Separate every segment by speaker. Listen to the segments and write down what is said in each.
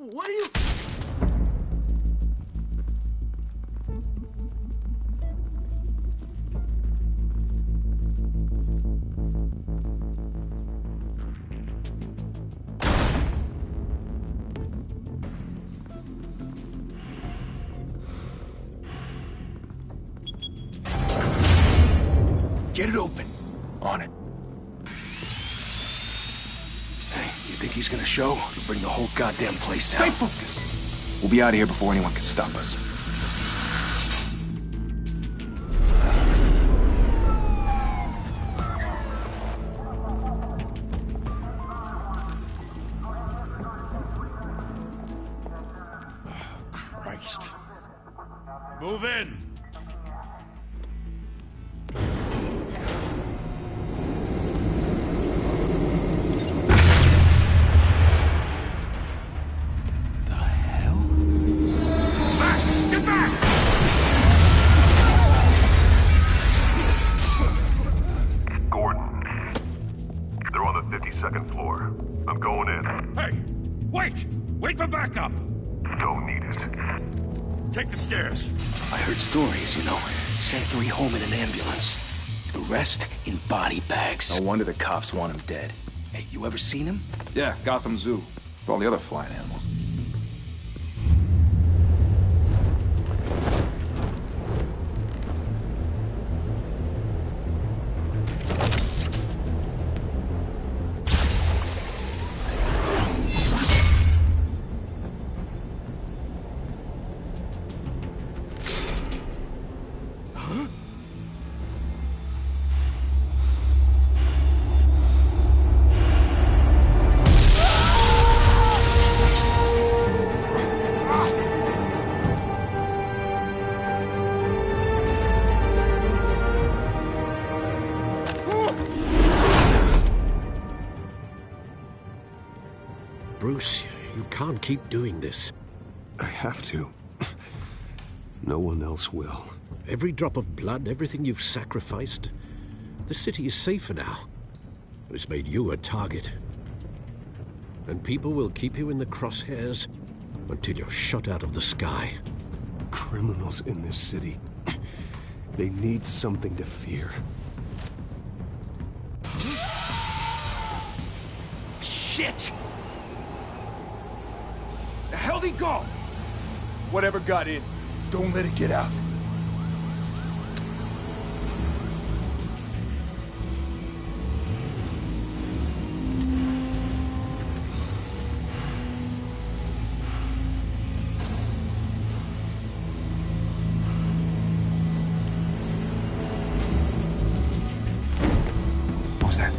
Speaker 1: What are you...
Speaker 2: Get it open. On it. Hey, you think he's gonna show? He'll bring the whole goddamn place down.
Speaker 3: Stay focused. We'll be out of here before anyone can stop us.
Speaker 1: Oh, Christ.
Speaker 4: Move in.
Speaker 5: Second floor. I'm going in.
Speaker 4: Hey! Wait! Wait for backup!
Speaker 5: Don't need it.
Speaker 4: Take the stairs.
Speaker 2: I heard stories, you know. Sent 3 home in an ambulance. The rest in body bags.
Speaker 3: No wonder the cops want him dead.
Speaker 2: Hey, you ever seen him?
Speaker 3: Yeah, Gotham Zoo. With all the other flying animals.
Speaker 6: Bruce, you can't keep doing this.
Speaker 7: I have to. No one else will.
Speaker 6: Every drop of blood, everything you've sacrificed. The city is safer now. It's made you a target. And people will keep you in the crosshairs until you're shot out of the sky.
Speaker 7: Criminals in this city. They need something to fear.
Speaker 2: Shit!
Speaker 3: The hell'd he go? Whatever got in, don't let it get out. What was that?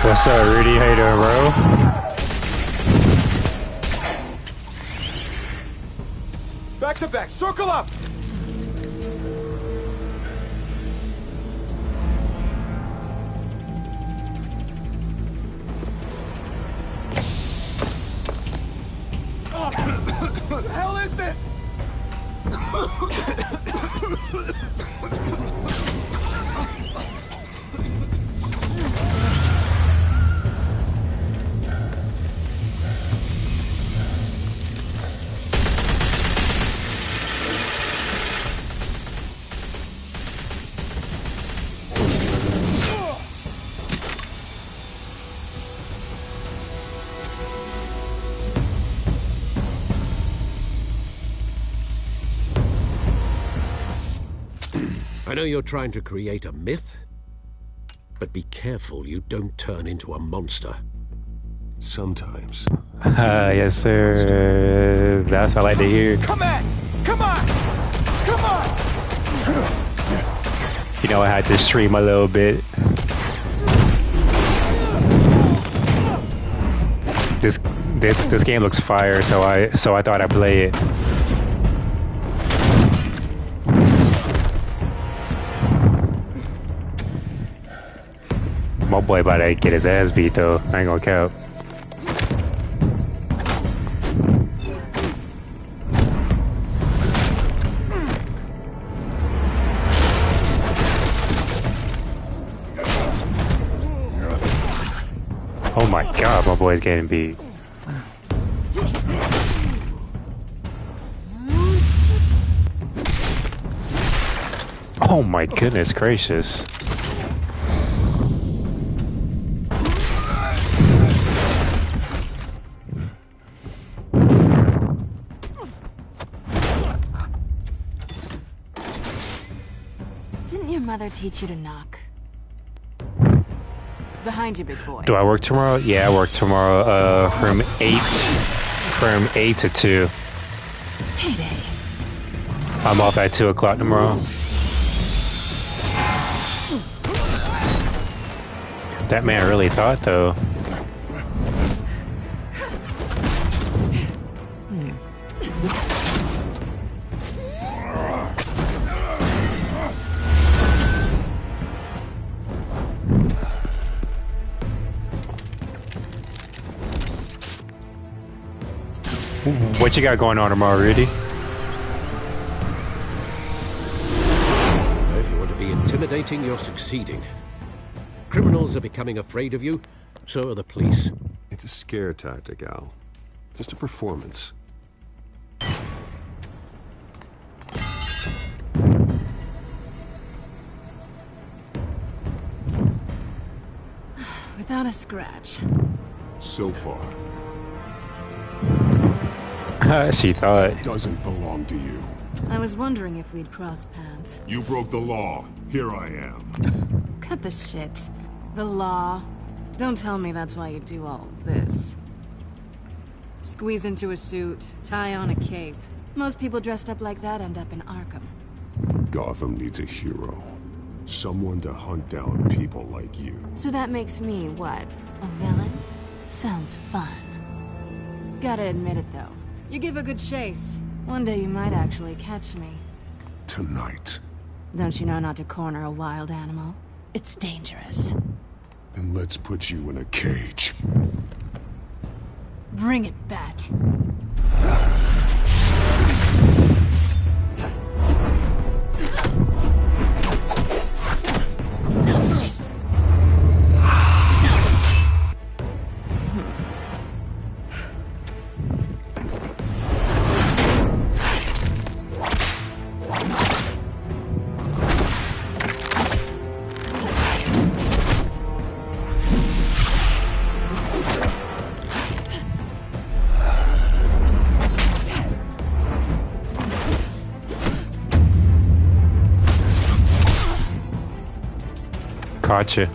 Speaker 8: What's up, Rudy? How you doing, bro?
Speaker 3: Back to back, circle up! What the hell is this?
Speaker 6: I know you're trying to create a myth, but be careful you don't turn into a monster.
Speaker 7: Sometimes.
Speaker 8: Yes, sir. That's what I like to hear.
Speaker 3: Come on! Come on! Come on!
Speaker 8: You know, I had to stream a little bit. This game looks fire, so I thought I'd play it. My boy about to get his ass beat though. I ain't gonna count. Oh my god, my boy's getting beat. Oh my goodness gracious.
Speaker 9: Didn't your mother teach you to knock? Behind you, big boy.
Speaker 8: Do I work tomorrow? Yeah, I work tomorrow from 8 to 2.
Speaker 9: Heyday.
Speaker 8: I'm off at 2 o'clock tomorrow. That man really thought though. What you got going on tomorrow, Rudy?
Speaker 6: If you want to be intimidating, you're succeeding. Criminals are becoming afraid of you, so are the police.
Speaker 7: It's a scare tactic, Al. Just a performance.
Speaker 9: Without a scratch.
Speaker 7: So far.
Speaker 8: She thought.
Speaker 7: It doesn't belong to you.
Speaker 9: I was wondering if we'd cross paths.
Speaker 4: You broke the law. Here I am.
Speaker 9: Cut the shit. The law. Don't tell me that's why you do all this. Squeeze into a suit, tie on a cape. Most people dressed up like that end up in Arkham.
Speaker 7: Gotham needs a hero. Someone to hunt down people like you.
Speaker 9: So that makes me, what, a villain? Sounds fun. Gotta admit it, though. You give a good chase. One day you might actually catch me.
Speaker 7: Tonight.
Speaker 9: Don't you know not to corner a wild animal? It's dangerous.
Speaker 7: Then let's put you in a cage.
Speaker 9: Bring it, Bat.
Speaker 8: Gotcha.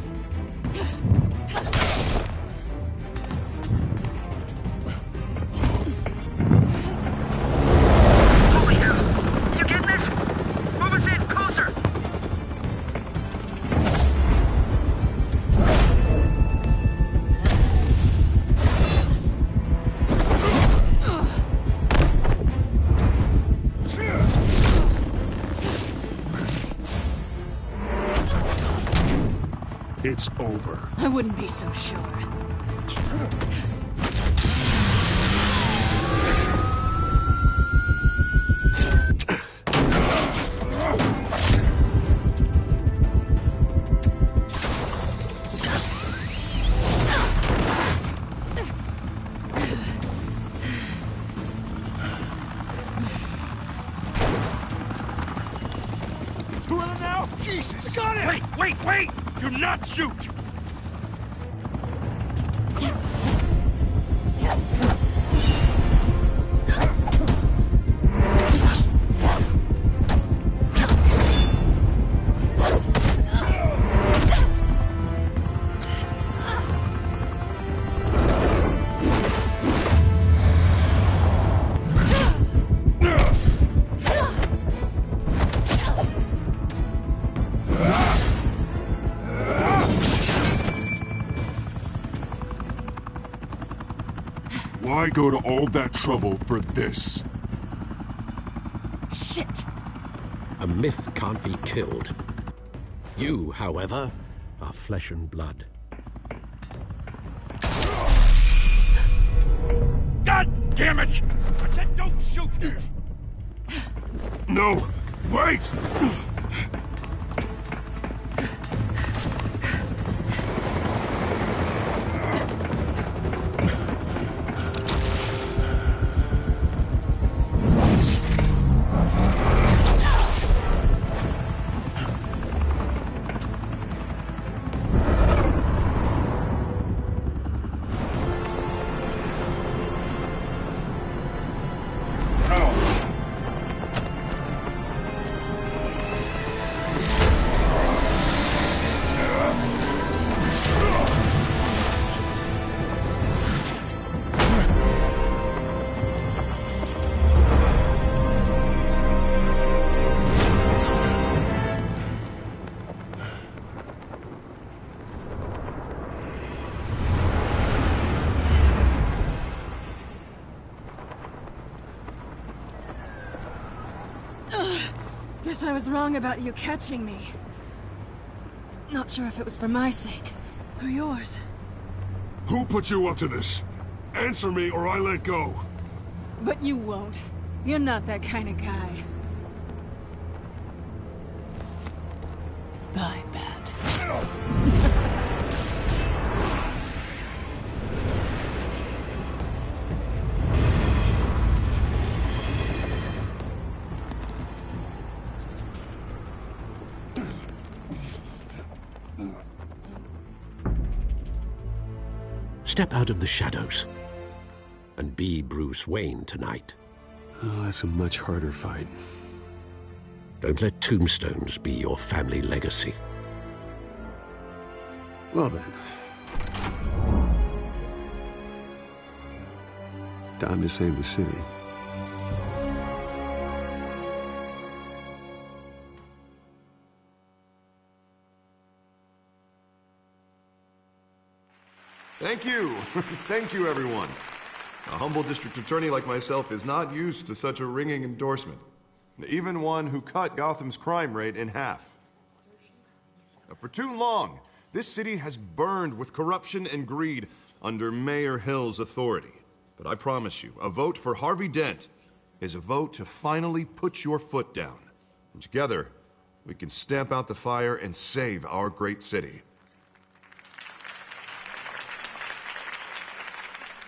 Speaker 2: Holy hell! You getting this? Move us in, closer!
Speaker 7: It's over.
Speaker 9: I wouldn't be so sure.
Speaker 3: Two of them now? Jesus! Got it!
Speaker 4: Wait! Do not shoot!
Speaker 7: Why go to all that trouble for this?
Speaker 9: Shit!
Speaker 6: A myth can't be killed. You, however, are flesh and blood.
Speaker 4: Damn it! I said don't shoot!
Speaker 5: No! Wait!
Speaker 9: Guess I was wrong about you catching me. Not sure if it was for my sake, or yours.
Speaker 5: Who put you up to this? Answer me or I let go.
Speaker 9: But you won't. You're not that kind of guy. Bye, Bat.
Speaker 6: Step out of the shadows and be Bruce Wayne tonight.
Speaker 7: Oh, that's a much harder fight.
Speaker 6: Don't let tombstones be your family legacy.
Speaker 7: Well then. Time to save the city.
Speaker 10: Thank you. Thank you, everyone. A humble district attorney like myself is not used to such a ringing endorsement. Even one who cut Gotham's crime rate in half. For too long, this city has burned with corruption and greed under Mayor Hill's authority. But I promise you, a vote for Harvey Dent is a vote to finally put your foot down. And together, we can stamp out the fire and save our great city.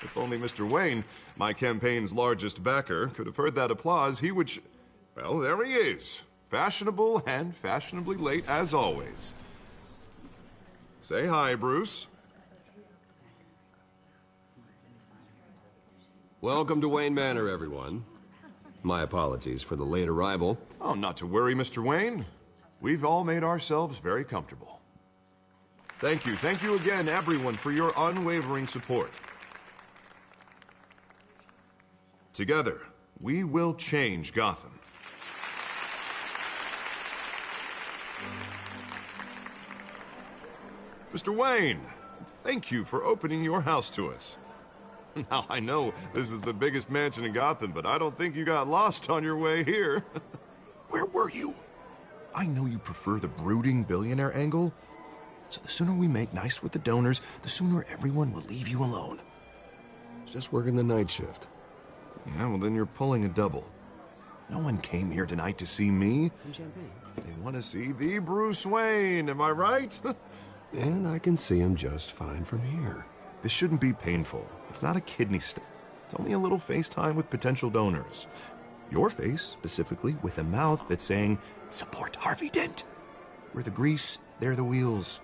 Speaker 10: If only Mr. Wayne, my campaign's largest backer, could have heard that applause, he would well, there he is. Fashionable and fashionably late as always. Say hi, Bruce.
Speaker 11: Welcome to Wayne Manor, everyone. My apologies for the late arrival.
Speaker 10: Oh, not to worry, Mr. Wayne. We've all made ourselves very comfortable. Thank you again, everyone, for your unwavering support. Together, we will change Gotham. Mr. Wayne, thank you for opening your house to us. Now, I know this is the biggest mansion in Gotham, but I don't think you got lost on your way here. Where were you? I know you prefer the brooding billionaire angle, so the sooner we make nice with the donors, the sooner everyone will leave you alone.
Speaker 7: Just working the night shift.
Speaker 10: Yeah, well then you're pulling a double. No one came here tonight to see me.
Speaker 11: Some champagne.
Speaker 10: They want to see the Bruce Wayne, am I right?
Speaker 7: And I can see him just fine from here.
Speaker 10: This shouldn't be painful. It's not a kidney stone. It's only a little FaceTime with potential donors. Your face, specifically, with a mouth that's saying, support Harvey Dent. We're the grease, they're the wheels.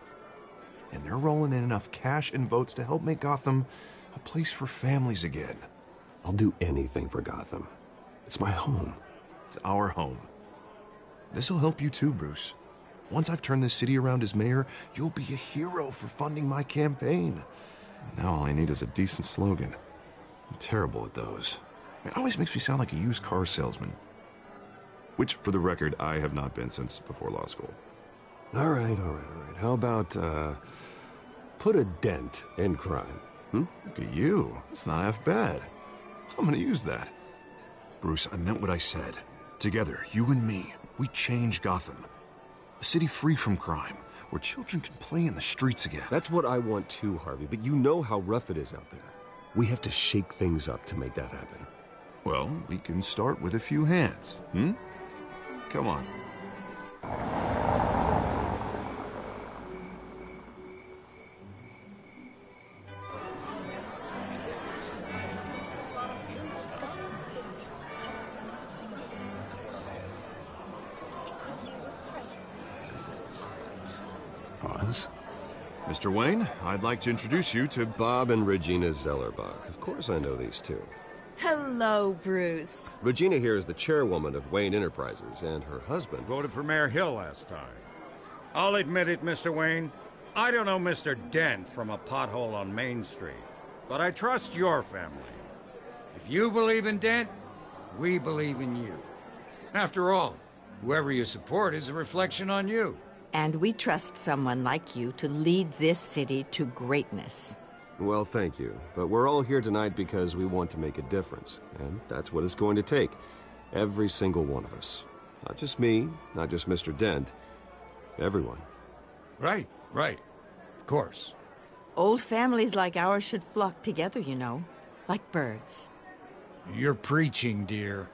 Speaker 10: And they're rolling in enough cash and votes to help make Gotham a place for families again.
Speaker 7: I'll do anything for Gotham. It's my home.
Speaker 10: It's our home. This'll help you too, Bruce. Once I've turned this city around as mayor, you'll be a hero for funding my campaign. Now all I need is a decent slogan. I'm terrible at those. It always makes me sound like a used car salesman. Which, for the record, I have not been since before law school.
Speaker 7: All right. How about, put a dent in crime?
Speaker 10: Look at you. That's not half bad. I'm gonna use that. Bruce, I meant what I said. Together, you and me, we change Gotham. A city free from crime, where children can play in the streets again.
Speaker 11: That's what I want too, Harvey, but you know how rough it is out there.
Speaker 7: We have to shake things up to make that happen.
Speaker 10: Well, we can start with a few hands, hmm? Come on.
Speaker 7: Hans?
Speaker 10: Mr. Wayne, I'd like to introduce you to
Speaker 11: Bob and Regina Zellerbach. Of course I know these two.
Speaker 12: Hello, Bruce.
Speaker 11: Regina here is the chairwoman of Wayne Enterprises, and her husband...
Speaker 4: Voted for Mayor Hill last time. I'll admit it, Mr. Wayne. I don't know Mr. Dent from a pothole on Main Street, but I trust your family. If you believe in Dent, we believe in you. After all, whoever you support is a reflection on you.
Speaker 12: And we trust someone like you to lead this city to greatness.
Speaker 11: Well, thank you. But we're all here tonight because we want to make a difference. And that's what it's going to take. Every single one of us. Not just me, not just Mr. Dent. Everyone.
Speaker 4: Right. Of course.
Speaker 12: Old families like ours should flock together, you know. Like birds.
Speaker 4: You're preaching, dear.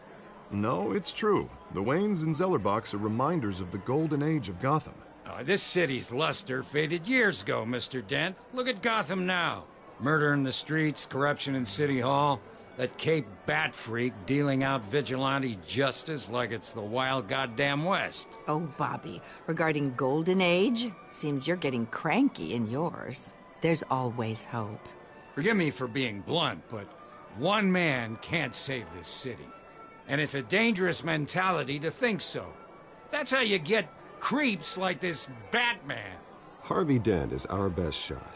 Speaker 10: No, it's true. The Waynes and Zellerbachs are reminders of the golden age of Gotham.
Speaker 4: This city's luster faded years ago, Mr. Dent. Look at Gotham now. Murder in the streets, corruption in City Hall, that Cape Bat freak dealing out vigilante justice like it's the wild goddamn West.
Speaker 12: Oh, Bobby, regarding Golden Age, seems you're getting cranky in yours. There's always hope.
Speaker 4: Forgive me for being blunt, but one man can't save this city. And it's a dangerous mentality to think so. That's how you get creeps like this Batman.
Speaker 11: Harvey Dent is our best shot.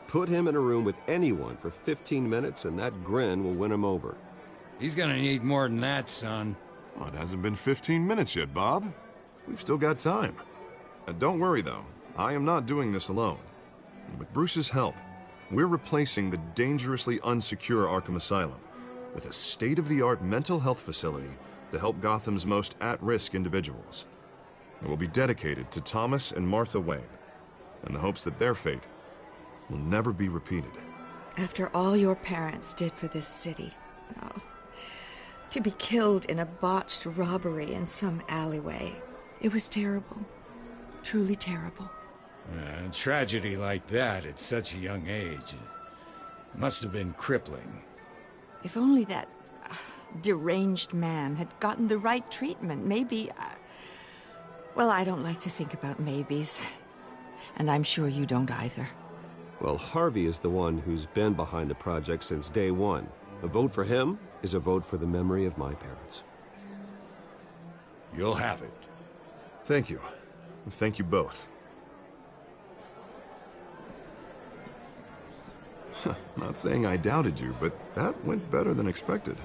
Speaker 11: Put him in a room with anyone for 15 minutes and that grin will win him over.
Speaker 4: He's gonna need more than that, son.
Speaker 10: Well, it hasn't been 15 minutes yet, Bob. We've still got time. Don't worry, though. I am not doing this alone. With Bruce's help, we're replacing the dangerously unsecure Arkham Asylum with a state-of-the-art mental health facility to help Gotham's most at-risk individuals. It will be dedicated to Thomas and Martha Wayne, in the hopes that their fate will never be repeated.
Speaker 13: After all your parents did for this city, to be killed in a botched robbery in some alleyway, it was terrible. Truly terrible.
Speaker 4: A tragedy like that at such a young age must have been crippling.
Speaker 12: If only that deranged man had gotten the right treatment, maybe... Well, I don't like to think about maybes. And I'm sure you don't either.
Speaker 11: Well, Harvey is the one who's been behind the project since day one. A vote for him is a vote for the memory of my parents.
Speaker 4: You'll have it.
Speaker 10: Thank you. Thank you both. Not saying I doubted you, but that went better than expected.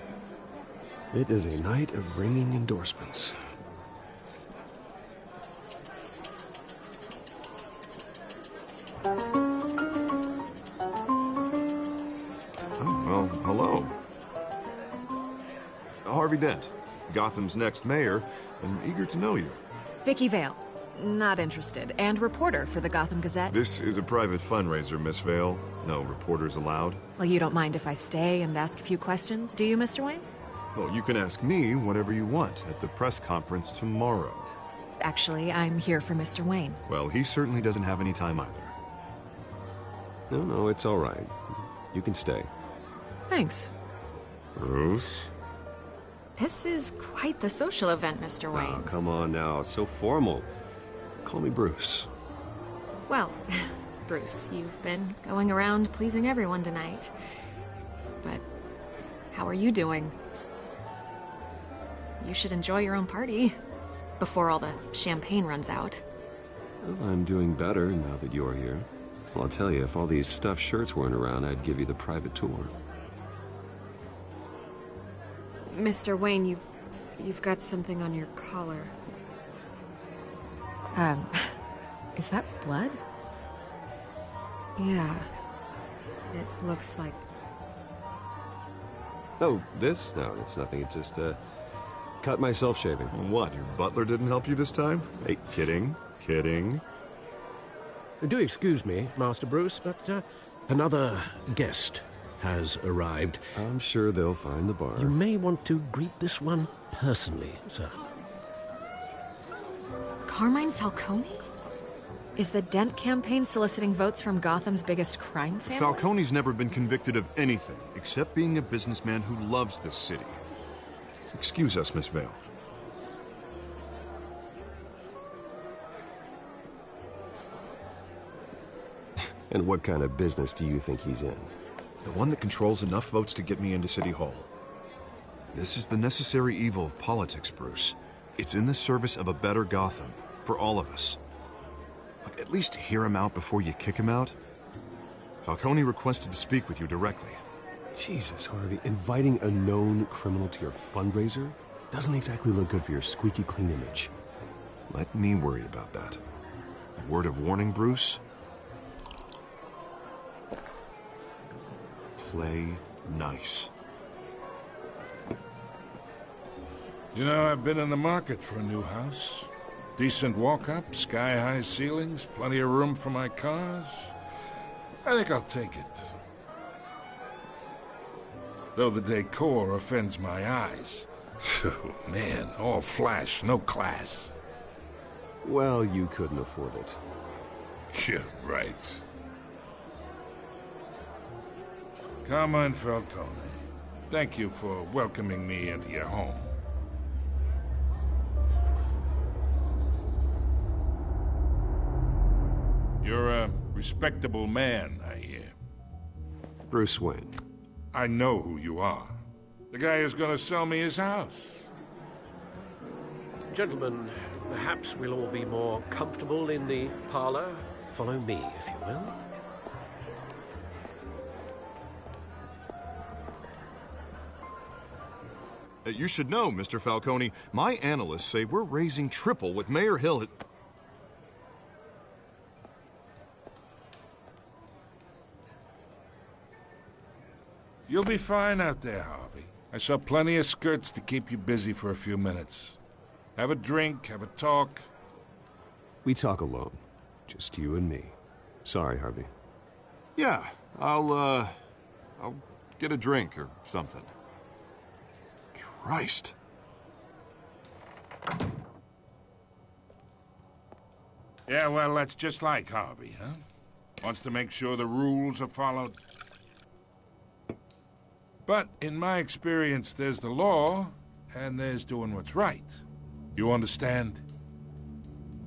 Speaker 7: It is a night of ringing endorsements.
Speaker 10: Well, hello. Harvey Dent, Gotham's next mayor, and eager to know you.
Speaker 14: Vicky Vale. Not interested. And reporter for the Gotham Gazette.
Speaker 10: This is a private fundraiser, Miss Vale. No reporters allowed.
Speaker 14: Well, you don't mind if I stay and ask a few questions, do you, Mr. Wayne?
Speaker 10: Well, you can ask me whatever you want at the press conference tomorrow.
Speaker 14: Actually, I'm here for Mr. Wayne.
Speaker 10: Well, he certainly doesn't have any time either.
Speaker 11: No, it's all right. You can stay.
Speaker 14: Thanks.
Speaker 10: Bruce?
Speaker 14: This is quite the social event, Mr. Wayne.
Speaker 11: Oh, come on now. It's so formal. Call me Bruce.
Speaker 14: Well, Bruce, you've been going around pleasing everyone tonight. But how are you doing? You should enjoy your own party before all the champagne runs out.
Speaker 11: Well, I'm doing better now that you're here. Well, I'll tell you, if all these stuffed shirts weren't around, I'd give you the private tour.
Speaker 14: Mr. Wayne, you've got something on your collar. Is that blood? Yeah. It looks like...
Speaker 11: Oh, this? No, it's nothing. It just, cut myself shaving.
Speaker 10: What, your butler didn't help you this time? Hey, kidding.
Speaker 6: Do excuse me, Master Bruce, but another guest has arrived.
Speaker 11: I'm sure they'll find the bar.
Speaker 6: You may want to greet this one personally, sir.
Speaker 14: Carmine Falcone? Is the Dent campaign soliciting votes from Gotham's biggest crime family?
Speaker 10: Falcone's never been convicted of anything, except being a businessman who loves this city. Excuse us, Miss Vale.
Speaker 11: And what kind of business do you think he's in?
Speaker 10: The one that controls enough votes to get me into City Hall. This is the necessary evil of politics, Bruce. It's in the service of a better Gotham, for all of us. Look, at least hear him out before you kick him out. Falcone requested to speak with you directly.
Speaker 11: Jesus, Harvey, inviting a known criminal to your fundraiser doesn't exactly look good for your squeaky clean image.
Speaker 10: Let me worry about that. A word of warning, Bruce? Play nice.
Speaker 15: You know, I've been in the market for a new house. Decent walk-up, sky-high ceilings, plenty of room for my cars. I think I'll take it. Though the decor offends my eyes. Oh, man, all flash, no class.
Speaker 11: Well, you couldn't afford it.
Speaker 15: Yeah, right. Carmine Falcone, thank you for welcoming me into your home. You're a respectable man, I hear.
Speaker 11: Bruce Wayne.
Speaker 15: I know who you are. The guy who's gonna sell me his house.
Speaker 6: Gentlemen, perhaps we'll all be more comfortable in the parlor. Follow me, if you will.
Speaker 10: You should know, Mr. Falcone, my analysts say we're raising triple what Mayor Hill had...
Speaker 15: You'll be fine out there, Harvey. I saw plenty of skirts to keep you busy for a few minutes. Have a drink, have a talk.
Speaker 11: We talk alone. Just you and me. Sorry, Harvey.
Speaker 10: Yeah, I'll get a drink or something. Christ.
Speaker 15: Yeah, well, that's just like Harvey, huh? Wants to make sure the rules are followed. But in my experience, there's the law, and there's doing what's right. You understand?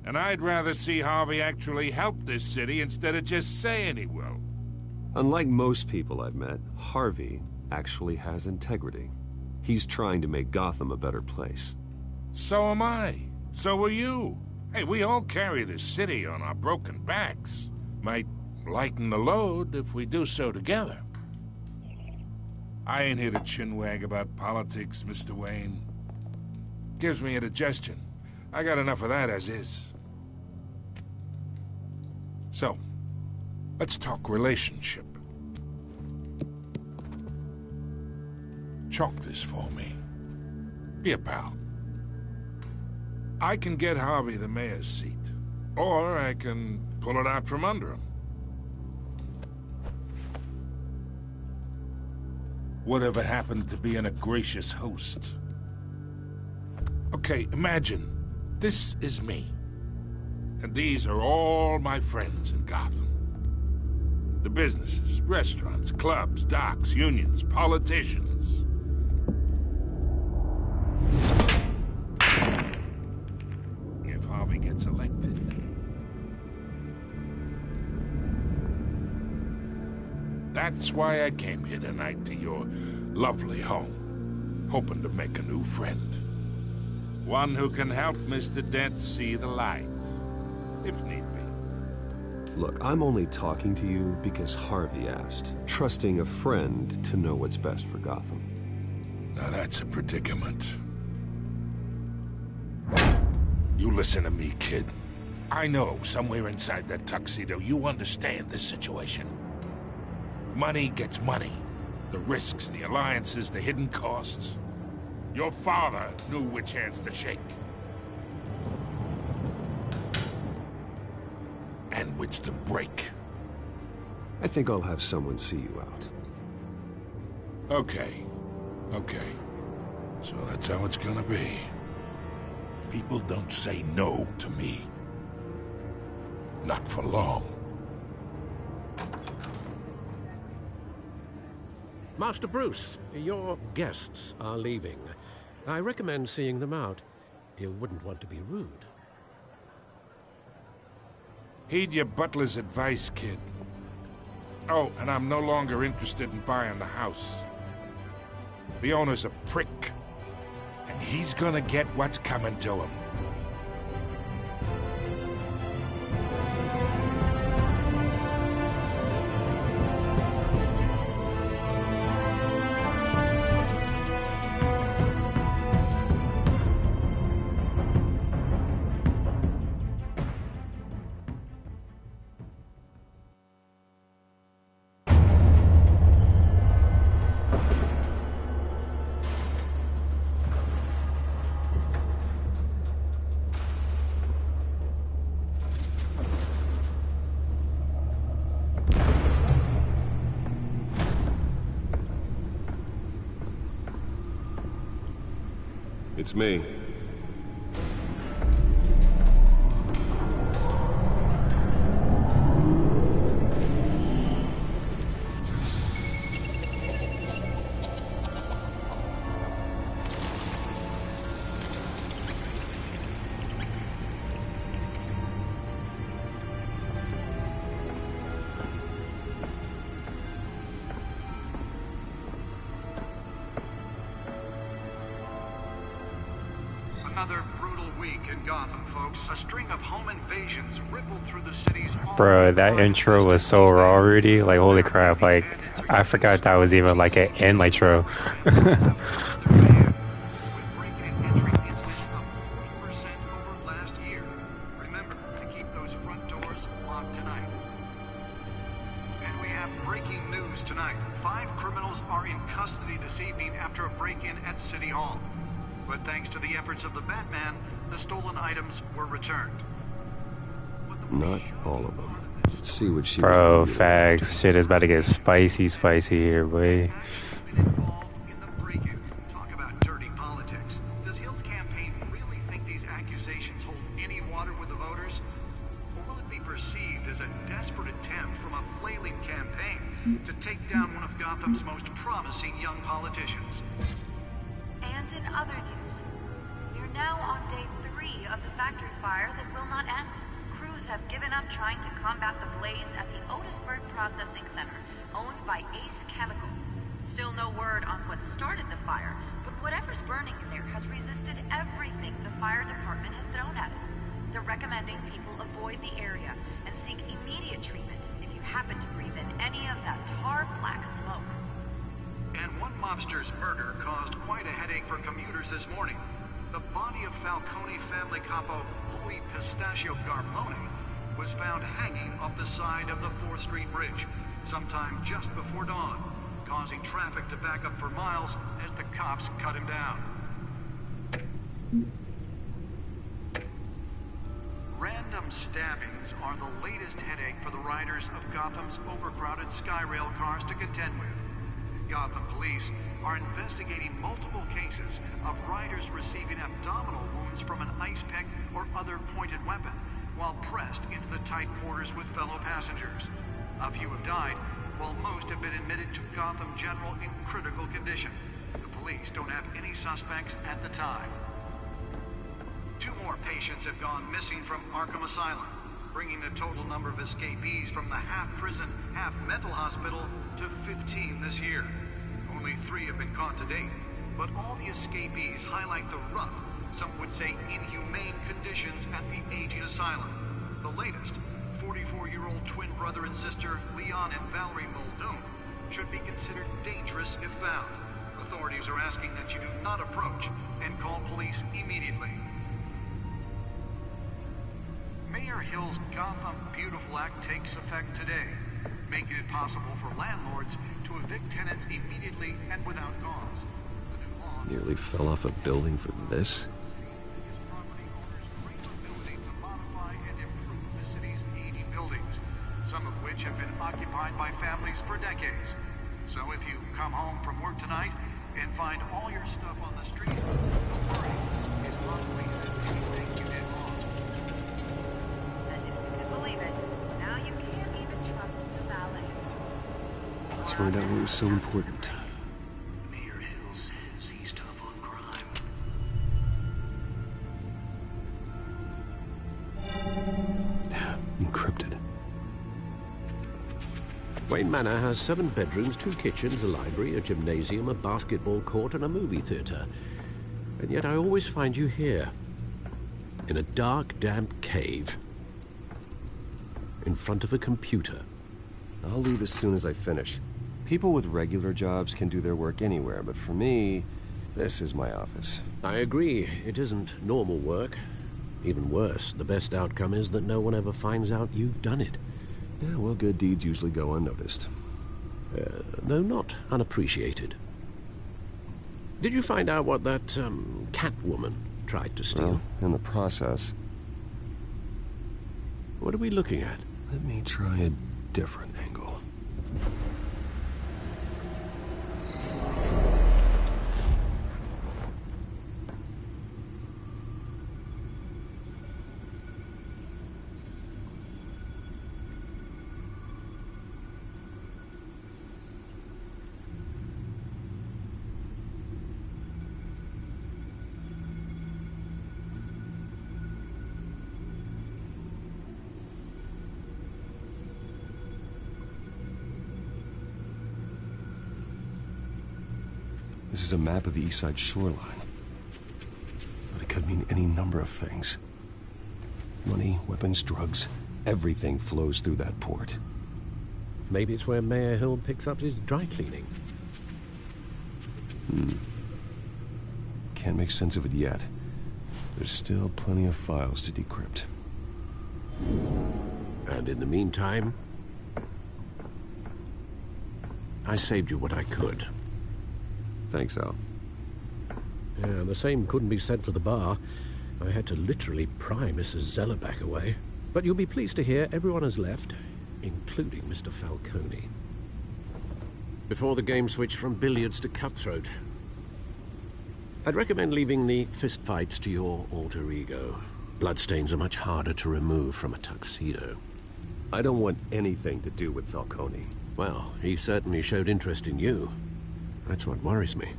Speaker 15: And I'd rather see Harvey actually help this city instead of just saying he will.
Speaker 11: Unlike most people I've met, Harvey actually has integrity. He's trying to make Gotham a better place.
Speaker 15: So am I. So are you. Hey, we all carry this city on our broken backs. Might lighten the load if we do so together. I ain't here to chinwag about politics, Mr. Wayne. Gives me indigestion. I got enough of that as is. So, let's talk relationship. Chalk this for me. Be a pal. I can get Harvey the mayor's seat, or I can pull it out from under him. Whatever happened to being a gracious host? Okay, imagine, this is me. And these are all my friends in Gotham. The businesses, restaurants, clubs, docks, unions, politicians. If Harvey gets elected... That's why I came here tonight to your lovely home, hoping to make a new friend. One who can help Mr. Dent see the light, if need be.
Speaker 11: Look, I'm only talking to you because Harvey asked, trusting a friend to know what's best for Gotham.
Speaker 15: Now that's a predicament. You listen to me, kid. I know somewhere inside that tuxedo you understand this situation. Money gets money. The risks, the alliances, the hidden costs. Your father knew which hands to shake. And which to break.
Speaker 11: I think I'll have someone see you out.
Speaker 15: Okay. So that's how it's gonna be. People don't say no to me. Not for long.
Speaker 6: Master Bruce, your guests are leaving. I recommend seeing them out. You wouldn't want to be rude.
Speaker 15: Heed your butler's advice, kid. Oh, and I'm no longer interested in buying the house. The owner's a prick. And he's gonna get what's coming to him.
Speaker 11: It's me.
Speaker 16: Another brutal week in Gotham, folks. A string of home invasions rippled through the city's...
Speaker 8: Bro, that intro was so raw, Rudy. Like, holy crap. Like, I forgot that was even like an end intro.
Speaker 16: And we have breaking news tonight. 5 criminals are in custody this evening after a break-in at City Hall. But thanks to the efforts of the Batman, the stolen items were returned.
Speaker 11: Not all of them. Let's see what she
Speaker 8: Bro,
Speaker 11: was
Speaker 8: facts. Shit is about to get spicy here, boy.
Speaker 16: Talk about dirty politics. Does Hill's campaign really think these accusations hold any water with the voters? Or will it be perceived as a desperate attempt from a flailing campaign to take down one of Gotham's most promising young politicians?
Speaker 17: And in other news, we're now on day 3 of the factory fire that will not end. Crews have given up trying to combat the blaze at the Otisburg Processing Center, owned by Ace Chemical. Still no word on what started the fire, but whatever's burning in there has resisted everything the fire department has thrown at it. They're recommending people avoid the area and seek immediate treatment if you happen to breathe in any of that tar black smoke.
Speaker 16: And one mobster's murder caused quite a headache for commuters this morning. The body of Falcone family capo Louis Pistachio Garmone was found hanging off the side of the 4th Street Bridge sometime just before dawn, causing traffic to back up for miles as the cops cut him down. Random stabbings are the latest headache for the riders of Gotham's overcrowded Skyrail cars to contend with. Gotham police are investigating multiple cases of riders receiving abdominal wounds from an ice pick or other pointed weapon while pressed into the tight quarters with fellow passengers. A few have died, while most have been admitted to Gotham General in critical condition. The police don't have any suspects at the time. 2 more patients have gone missing from Arkham Asylum, bringing the total number of escapees from the half-prison, half-mental hospital to 15 this year. Only 3 have been caught to date, but all the escapees highlight the rough, some would say inhumane conditions at the aging asylum. The latest, 44-year-old twin brother and sister Leon and Valerie Muldoon, should be considered dangerous if found. Authorities are asking that you do not approach and call police immediately. Mayor Hill's Gotham Beautiful Act takes effect today, making it possible for landlords to evict tenants immediately and without cause.
Speaker 11: Nearly fell off a building for this?
Speaker 16: Some of which have been occupied by families for decades. So if you come home from work tonight and find all your stuff on the street, don't worry. It won't be anything you did wrong.
Speaker 17: And if you can believe it, now you can't even trust the valet.
Speaker 7: Let's find out what was so important.
Speaker 2: Mayor Hill says he's tough on crime.
Speaker 7: Encrypted.
Speaker 6: Wayne Manor has 7 bedrooms, 2 kitchens, a library, a gymnasium, a basketball court, and a movie theater. And yet I always find you here, in a dark, damp cave, in front of a computer.
Speaker 11: I'll leave as soon as I finish. People with regular jobs can do their work anywhere, but for me, this is my office.
Speaker 6: I agree. It isn't normal work. Even worse, the best outcome is that no one ever finds out you've done it.
Speaker 11: Yeah, well, good deeds usually go unnoticed.
Speaker 6: Though not unappreciated. Did you find out what that, cat woman tried to steal?
Speaker 11: Well, in the process.
Speaker 6: What are we looking at?
Speaker 11: Let me try a different angle. This is a map of the East Side shoreline. But it could mean any number of things. Money, weapons, drugs, everything flows through that port.
Speaker 6: Maybe it's where Mayor Hill picks up his dry cleaning.
Speaker 11: Can't make sense of it yet. There's still plenty of files to decrypt.
Speaker 6: And in the meantime, I saved you what I could.
Speaker 11: Thanks, Al.
Speaker 6: Yeah, the same couldn't be said for the bar. I had to literally pry Mrs. Zellerback away. But you'll be pleased to hear everyone has left, including Mr. Falcone. Before the game switched from billiards to cutthroat. I'd recommend leaving the fistfights to your alter ego. Bloodstains are much harder to remove from a tuxedo.
Speaker 11: I don't want anything to do with Falcone.
Speaker 6: Well, he certainly showed interest in you. That's what worries me.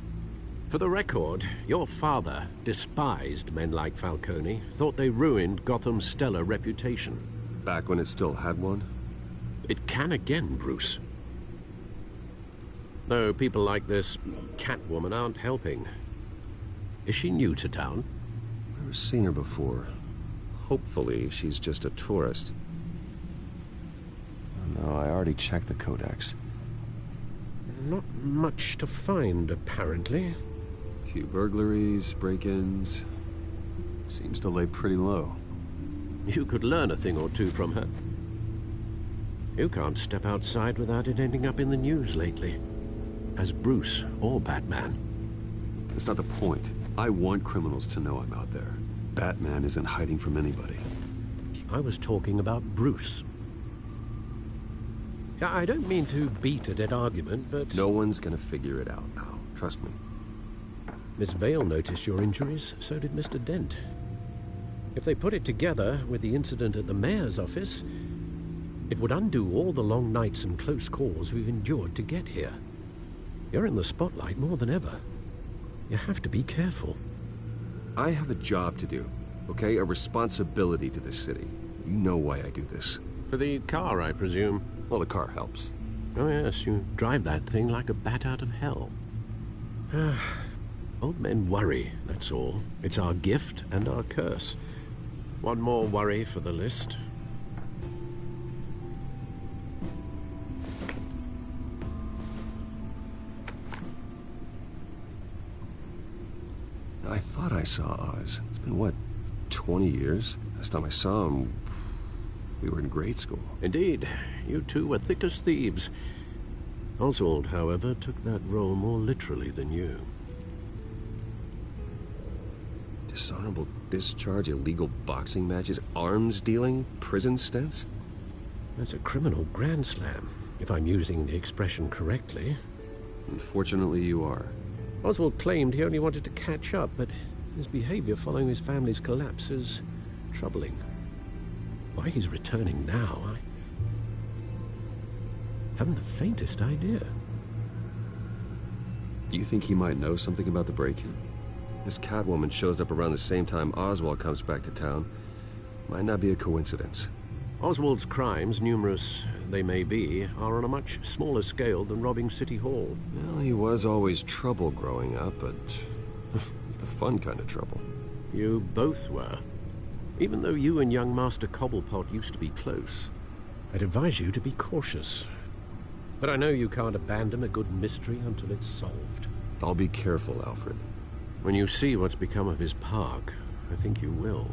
Speaker 6: For the record, your father despised men like Falcone, thought they ruined Gotham's stellar reputation.
Speaker 11: Back when it still had one?
Speaker 6: It can again, Bruce. Though people like this Catwoman aren't helping. Is she new to town?
Speaker 11: Never seen her before. Hopefully, she's just a tourist. Oh, no, I already checked the codex.
Speaker 6: Not much to find, apparently.
Speaker 11: Few burglaries, break-ins. Seems to lay pretty low.
Speaker 6: You could learn a thing or two from her. You can't step outside without it ending up in the news lately. As Bruce or Batman.
Speaker 11: That's not the point. I want criminals to know I'm out there. Batman isn't hiding from anybody.
Speaker 6: I was talking about Bruce. I don't mean to beat a dead argument, but...
Speaker 11: No one's gonna figure it out now. Trust me.
Speaker 6: Miss Vale noticed your injuries, so did Mr. Dent. If they put it together with the incident at the mayor's office, it would undo all the long nights and close calls we've endured to get here. You're in the spotlight more than ever. You have to be careful.
Speaker 11: I have a job to do, okay? A responsibility to this city. You know why I do this.
Speaker 6: For the car, I presume.
Speaker 11: Well, the car helps.
Speaker 6: Oh, yes, you drive that thing like a bat out of hell. Old men worry, that's all. It's our gift and our curse. One more worry for the list.
Speaker 11: I thought I saw Oz. It's been, what, 20 years? Last time I saw him, we were in grade school.
Speaker 6: Indeed. You two were thick as thieves. Oswald, however, took that role more literally than you.
Speaker 11: Dishonorable discharge, illegal boxing matches, arms dealing, prison stints?
Speaker 6: That's a criminal grand slam, if I'm using the expression correctly.
Speaker 11: Unfortunately, you are.
Speaker 6: Oswald claimed he only wanted to catch up, but his behavior following his family's collapse is troubling. Why he's returning now, I haven't the faintest idea.
Speaker 11: Do you think he might know something about the break-in? This Catwoman shows up around the same time Oswald comes back to town. Might not be a coincidence.
Speaker 6: Oswald's crimes, numerous they may be, are on a much smaller scale than robbing City Hall.
Speaker 11: Well, he was always trouble growing up, but it's the fun kind of trouble.
Speaker 6: You both were. Even though you and young Master Cobblepot used to be close, I'd advise you to be cautious. But I know you can't abandon a good mystery until it's solved.
Speaker 11: I'll be careful, Alfred.
Speaker 6: When you see what's become of his park, I think you will.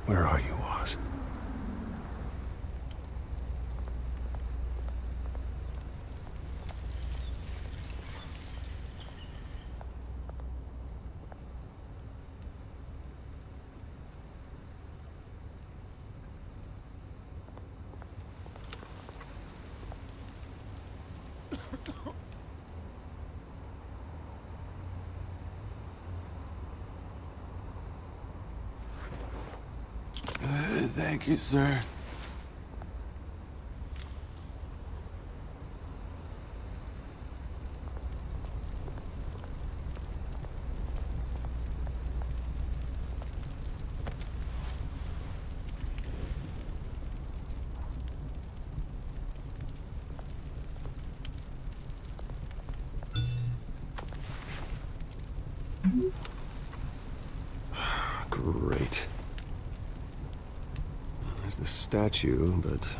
Speaker 7: Where are you, Oz?
Speaker 18: Thank you, sir.
Speaker 11: Great. There's the statue, but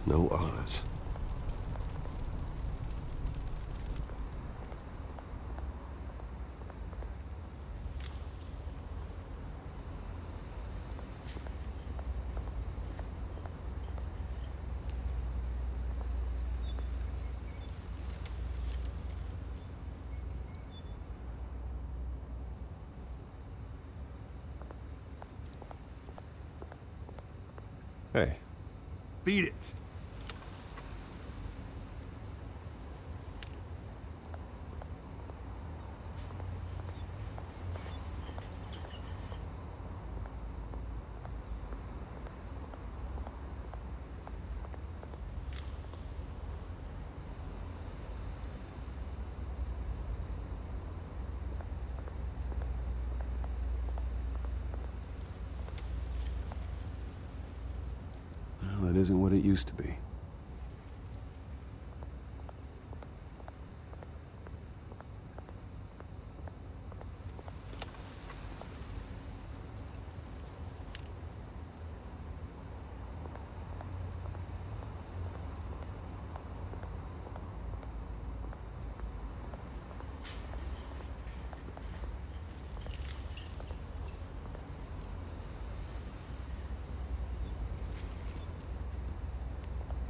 Speaker 11: no Oz. Hey.
Speaker 3: Beat it.
Speaker 11: Well, it isn't what it used to be.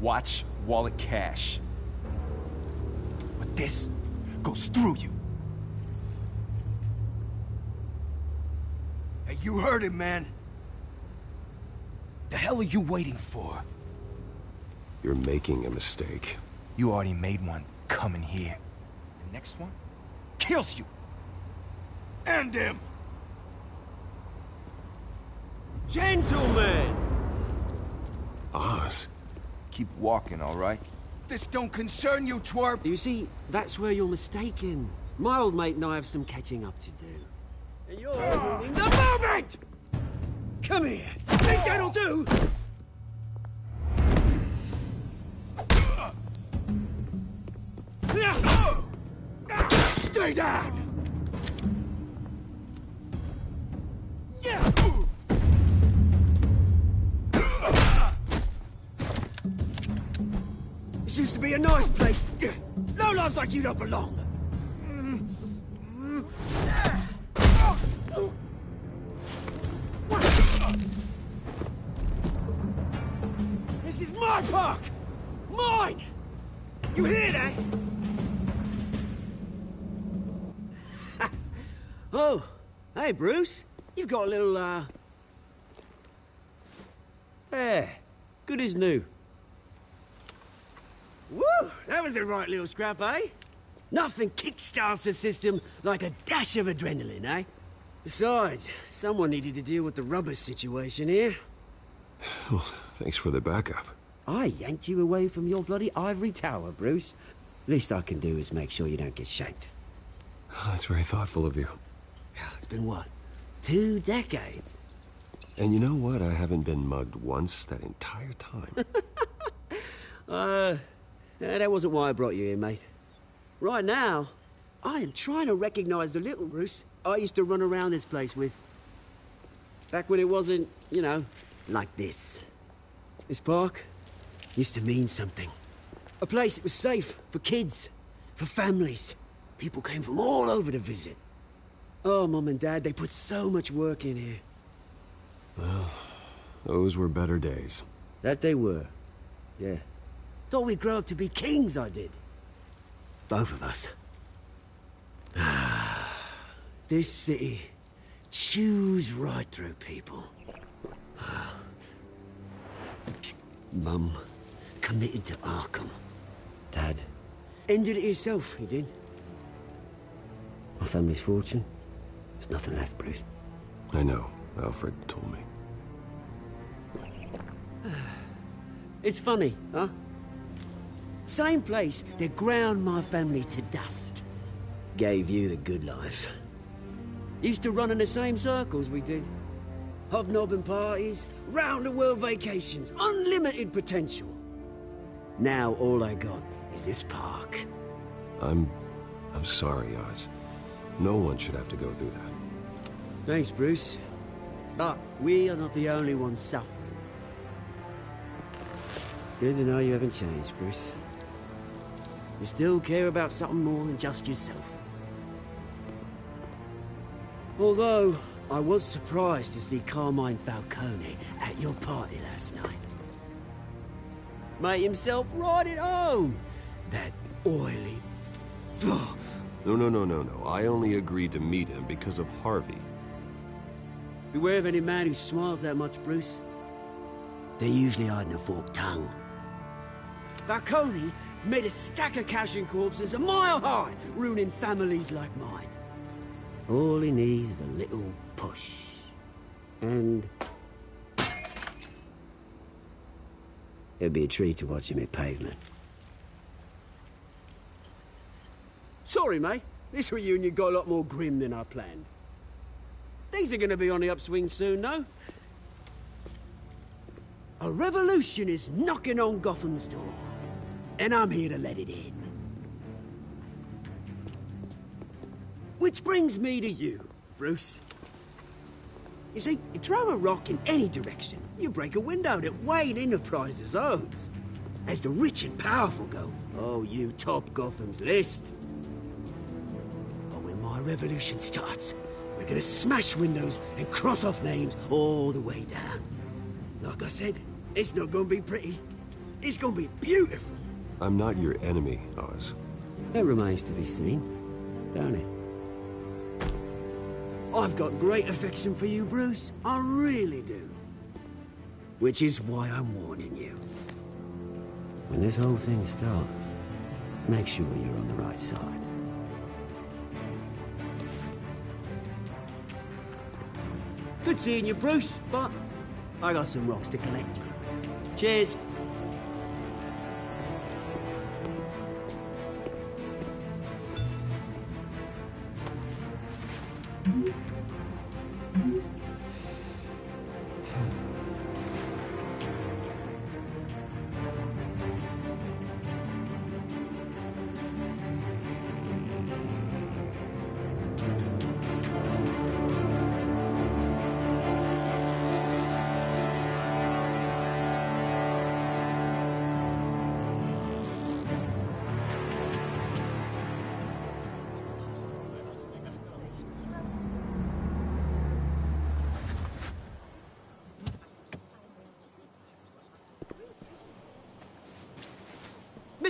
Speaker 3: Watch wallet cash. But this goes through you. Hey, you heard him, man. The hell are you waiting for?
Speaker 11: You're making a mistake.
Speaker 3: You already made one coming here. The next one kills you. And him.
Speaker 18: Gentlemen!
Speaker 11: Oz.
Speaker 3: Keep walking, all right? This don't concern you, twerp!
Speaker 18: You see, that's where you're mistaken. My old mate and I have some catching up to do. And you're ruining the moment! Come here! Think that'll do? Stay down! This used to be a nice place. Lowlifes like you don't belong. My park! Mine! You hear that? Oh, hey, Bruce. You've got a little, There. Good as new. Woo! That was a right little scrap, eh? Nothing kickstarts the system like a dash of adrenaline, eh? Besides, someone needed to deal with the rubber situation here.
Speaker 11: Well, thanks for the backup.
Speaker 18: I yanked you away from your bloody ivory tower, Bruce. Least I can do is make sure you don't get shanked.
Speaker 11: Oh, that's very thoughtful of you.
Speaker 18: It's been what? 2 decades?
Speaker 11: And you know what? I haven't been mugged once that entire time.
Speaker 18: That wasn't why I brought you here, mate. Right now, I am trying to recognize the little Bruce I used to run around this place with. Back when it wasn't, you know, like this. This park used to mean something. A place that was safe for kids, for families. People came from all over to visit. Oh, Mum and Dad, they put so much work in here.
Speaker 11: Well, those were better days.
Speaker 18: That they were. Yeah. Thought we'd grow up to be kings, I did. Both of us. This city chews right through people. Mum committed to Arkham. Dad ended it himself, he did. My family's fortune. There's nothing left, Bruce.
Speaker 11: I know. Alfred told me.
Speaker 18: It's funny, huh? Same place that ground my family to dust. Gave you the good life. Used to run in the same circles we did. Hobnobbing parties, round-the-world vacations, unlimited potential. Now all I got is this park.
Speaker 11: I'm sorry, Oz. No one should have to go through that.
Speaker 18: Thanks, Bruce. But we are not the only ones suffering. Good to know you haven't changed, Bruce. You still care about something more than just yourself. Although, I was surprised to see Carmine Falcone at your party last night. Made himself right at home. That oily...
Speaker 11: No. I only agreed to meet him because of Harvey.
Speaker 18: Beware of any man who smiles that much, Bruce. They're usually hiding a forked tongue. Falcone made a stack of cash and corpses a mile high, ruining families like mine. All he needs is a little push. And... it'd be a treat to watch him hit pavement. Sorry, mate. This reunion got a lot more grim than I planned. Things are gonna be on the upswing soon, no? A revolution is knocking on Gotham's door. And I'm here to let it in. Which brings me to you, Bruce. You see, you throw a rock in any direction, you break a window that Wayne Enterprises owns. As the rich and powerful go, oh, you top Gotham's list. But when my revolution starts, we're gonna smash windows and cross off names all the way down. Like I said, it's not gonna be pretty. It's gonna be beautiful.
Speaker 11: I'm not your enemy, Oz.
Speaker 18: That remains to be seen, don't it? I've got great affection for you, Bruce. I really do. Which is why I'm warning you. When this whole thing starts, make sure you're on the right side. Good seeing you, Bruce, but I got some rocks to collect. Cheers.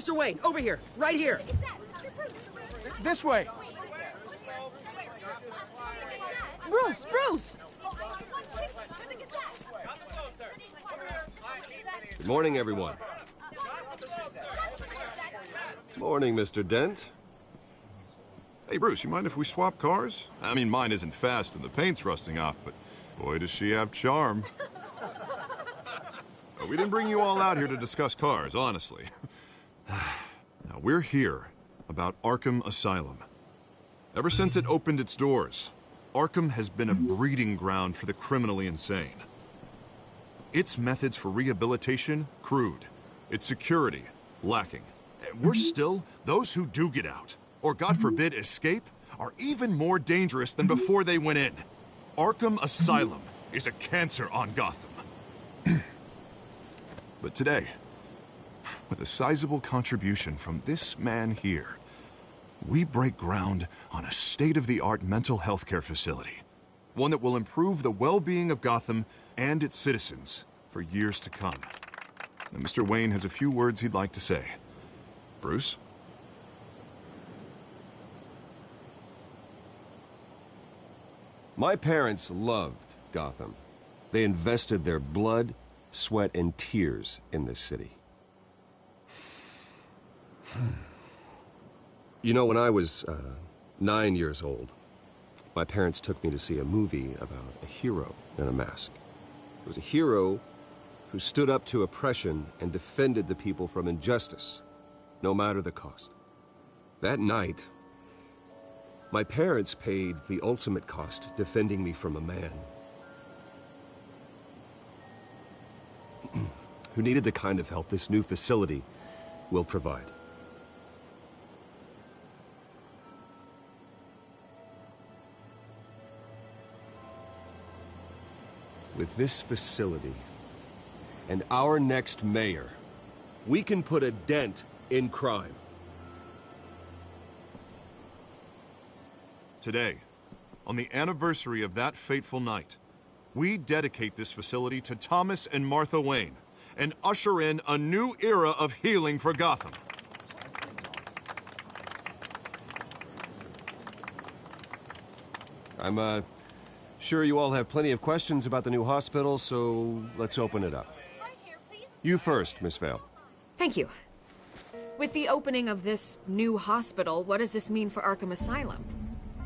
Speaker 18: Mr. Wayne, over here. Right here.
Speaker 3: This way.
Speaker 9: Bruce!
Speaker 11: Good morning, everyone. Morning, Mr. Dent.
Speaker 10: Hey, Bruce, you mind if we swap cars? I mean, mine isn't fast and the paint's rusting off, but boy, does she have charm. We didn't bring you all out here to discuss cars, honestly. Now, we're here about Arkham Asylum. Ever since it opened its doors, Arkham has been a breeding ground for the criminally insane. Its methods for rehabilitation, crude. Its security, lacking. And worse still, those who do get out, or God forbid escape, are even more dangerous than before they went in. Arkham Asylum is a cancer on Gotham. But today, with a sizable contribution from this man here, we break ground on a state-of-the-art mental health care facility. One that will improve the well-being of Gotham and its citizens for years to come. Now, Mr. Wayne has a few words he'd like to say. Bruce?
Speaker 11: My parents loved Gotham. They invested their blood, sweat, and tears in this city. You know, when I was 9 years old, my parents took me to see a movie about a hero in a mask. It was a hero who stood up to oppression and defended the people from injustice, no matter the cost. That night, my parents paid the ultimate cost defending me from a man who needed the kind of help this new facility will provide. With this facility and our next mayor, we can put a dent in crime.
Speaker 10: Today, on the anniversary of that fateful night, we dedicate this facility to Thomas and Martha Wayne and usher in a new era of healing for Gotham.
Speaker 11: I'm sure you all have plenty of questions about the new hospital, so let's open it up. You first, Miss Vale.
Speaker 14: Thank you. With the opening of this new hospital, what does this mean for Arkham Asylum?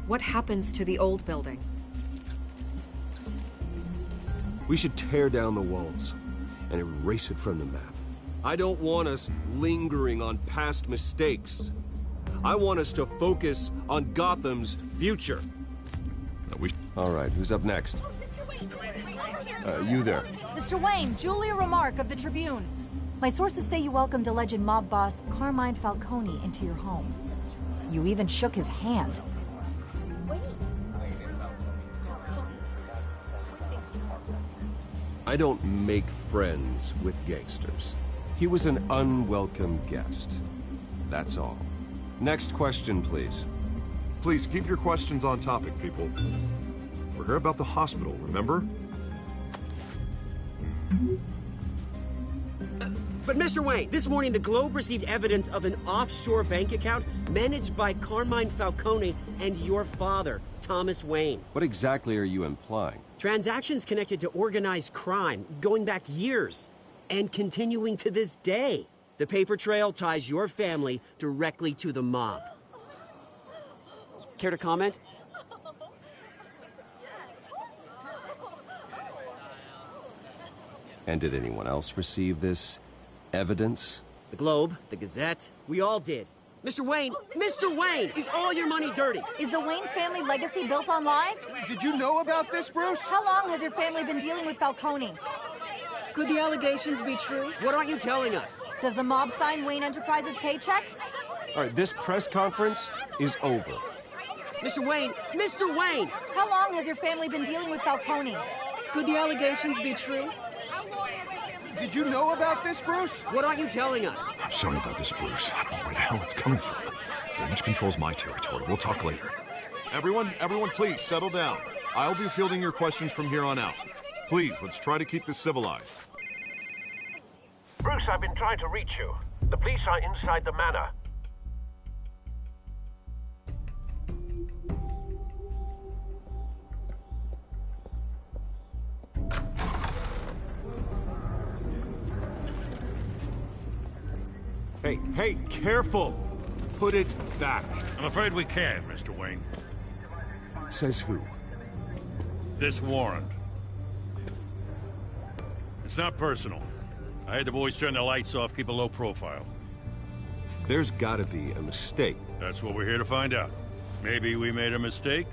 Speaker 14: What happens to the old building?
Speaker 11: We should tear down the walls and erase it from the map. I don't want us lingering on past mistakes. I want us to focus on Gotham's future. All right, who's up next? You there.
Speaker 19: Mr. Wayne, Julia Remark of the Tribune. My sources say you welcomed alleged mob boss Carmine Falcone into your home. You even shook his hand.
Speaker 11: I don't make friends with gangsters. He was an unwelcome guest. That's all. Next question, please.
Speaker 10: Please keep your questions on topic, people. We're here about the hospital, remember?
Speaker 18: But Mr. Wayne, this morning the Globe received evidence of an offshore bank account managed by Carmine Falcone and your father, Thomas Wayne.
Speaker 11: What exactly are you implying?
Speaker 18: Transactions connected to organized crime, going back years, and continuing to this day. The paper trail ties your family directly to the mob. Care to comment?
Speaker 11: And did anyone else receive this evidence?
Speaker 18: The Globe, the Gazette, we all did. Mr. Wayne, Mr. Wayne, is all your money dirty?
Speaker 19: Is the Wayne family legacy built on lies?
Speaker 3: Did you know about this, Bruce?
Speaker 19: How long has your family been dealing with Falcone?
Speaker 9: Could the allegations be true?
Speaker 18: What aren't you telling us?
Speaker 19: Does the mob sign Wayne Enterprises paychecks?
Speaker 11: All right, this press conference is over.
Speaker 18: Mr. Wayne, Mr. Wayne!
Speaker 19: How long has your family been dealing with Falcone?
Speaker 9: Could the allegations be true?
Speaker 3: Did you know about this, Bruce?
Speaker 18: What aren't you telling us?
Speaker 10: I'm sorry about this, Bruce. I don't know where the hell it's coming from. Damage control's my territory. We'll talk later. Everyone, please, settle down. I'll be fielding your questions from here on out. Please, let's try to keep this civilized.
Speaker 2: Bruce, I've been trying to reach you.
Speaker 6: The police are inside the manor.
Speaker 7: Hey, careful! Put it back.
Speaker 4: I'm afraid we can't, Mr. Wayne.
Speaker 7: Says who?
Speaker 4: This warrant. It's not personal. I had the boys turn the lights off, keep a low profile.
Speaker 11: There's gotta be a mistake.
Speaker 4: That's what we're here to find out. Maybe we made a mistake.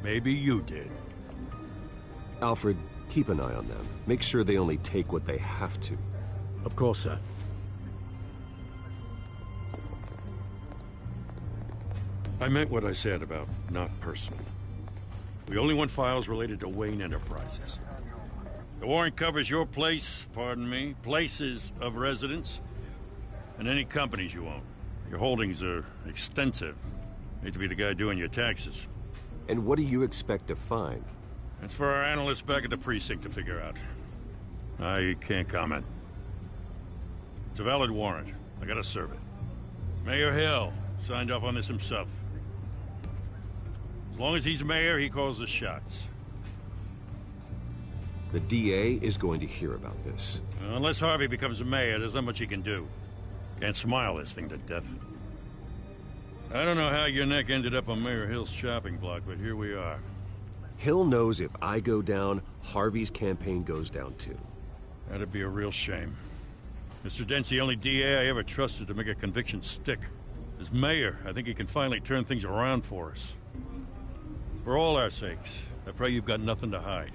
Speaker 4: Maybe you did.
Speaker 11: Alfred, keep an eye on them. Make sure they only take what they have to.
Speaker 6: Of course, sir.
Speaker 4: I meant what I said about not personal. We only want files related to Wayne Enterprises. The warrant covers your place, pardon me, places of residence, and any companies you own. Your holdings are extensive. Hate to be the guy doing your taxes.
Speaker 11: And what do you expect to find?
Speaker 4: That's for our analysts back at the precinct to figure out. I can't comment. It's a valid warrant. I gotta serve it. Mayor Hill signed off on this himself. As long as he's mayor, he calls the shots.
Speaker 11: The DA is going to hear about this.
Speaker 4: Unless Harvey becomes mayor, there's not much he can do. Can't smile this thing to death. I don't know how your neck ended up on Mayor Hill's shopping block, but here we are.
Speaker 11: Hill knows if I go down, Harvey's campaign goes down too.
Speaker 4: That'd be a real shame. Mr. Dent's the only DA I ever trusted to make a conviction stick. As mayor, I think he can finally turn things around for us. For all our sakes, I pray you've got nothing to hide.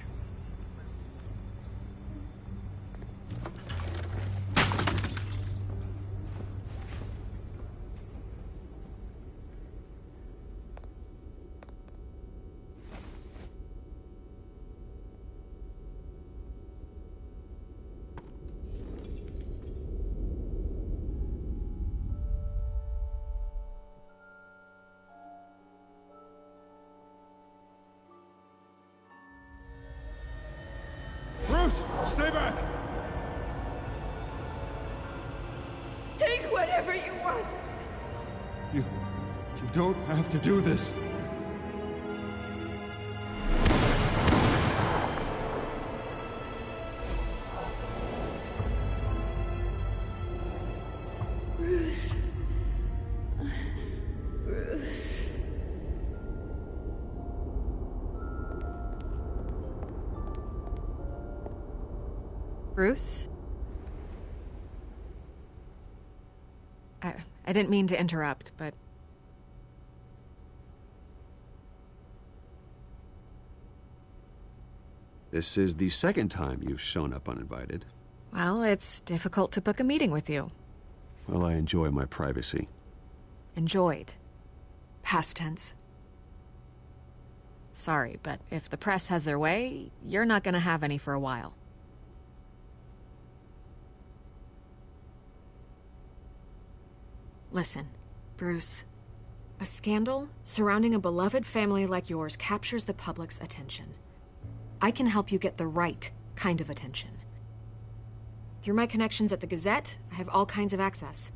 Speaker 5: Bruce, stay back!
Speaker 13: Take whatever you want.
Speaker 5: You don't have to do this.
Speaker 13: Bruce. Bruce.
Speaker 14: Bruce? I didn't mean to interrupt, but...
Speaker 11: This is the second time you've shown up uninvited.
Speaker 14: Well, it's difficult to book a meeting with you.
Speaker 11: Well, I enjoy my privacy.
Speaker 14: Enjoyed. Past tense. Sorry, but if the press has their way, you're not gonna have any for a while. Listen, Bruce. A scandal surrounding a beloved family like yours captures the public's attention. I can help you get the right kind of attention. Through my connections at the Gazette, I have all kinds of access.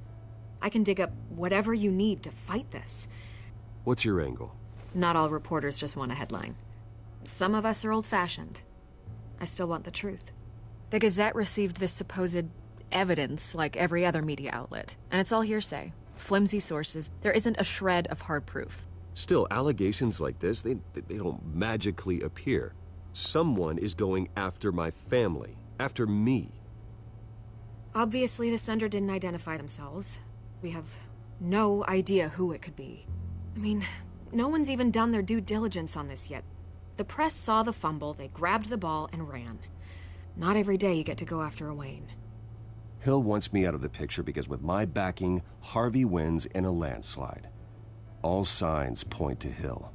Speaker 14: I can dig up whatever you need to fight this.
Speaker 11: What's your angle?
Speaker 14: Not all reporters just want a headline. Some of us are old-fashioned. I still want the truth. The Gazette received this supposed evidence like every other media outlet, and it's all hearsay. Flimsy sources. There isn't a shred of hard proof.
Speaker 11: Still, allegations like this, they don't magically appear. Someone is going after my family, after me.
Speaker 14: Obviously, the sender didn't identify themselves. We have no idea who it could be. I mean, no one's even done their due diligence on this yet. The press saw the fumble, they grabbed the ball and ran. Not every day you get to go after a Wayne.
Speaker 11: Hill wants me out of the picture because with my backing, Harvey wins in a landslide. All signs point to Hill.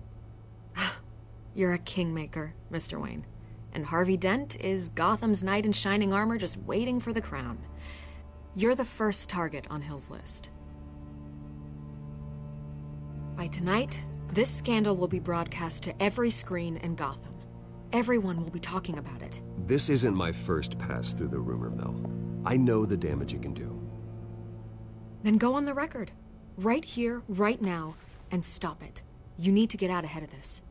Speaker 14: You're a kingmaker, Mr. Wayne. And Harvey Dent is Gotham's knight in shining armor just waiting for the crown. You're the first target on Hill's list. By tonight, this scandal will be broadcast to every screen in Gotham. Everyone will be talking about it.
Speaker 11: This isn't my first pass through the rumor mill. I know the damage it can do.
Speaker 14: Then go on the record. Right here, right now, and stop it. You need to get out ahead of this.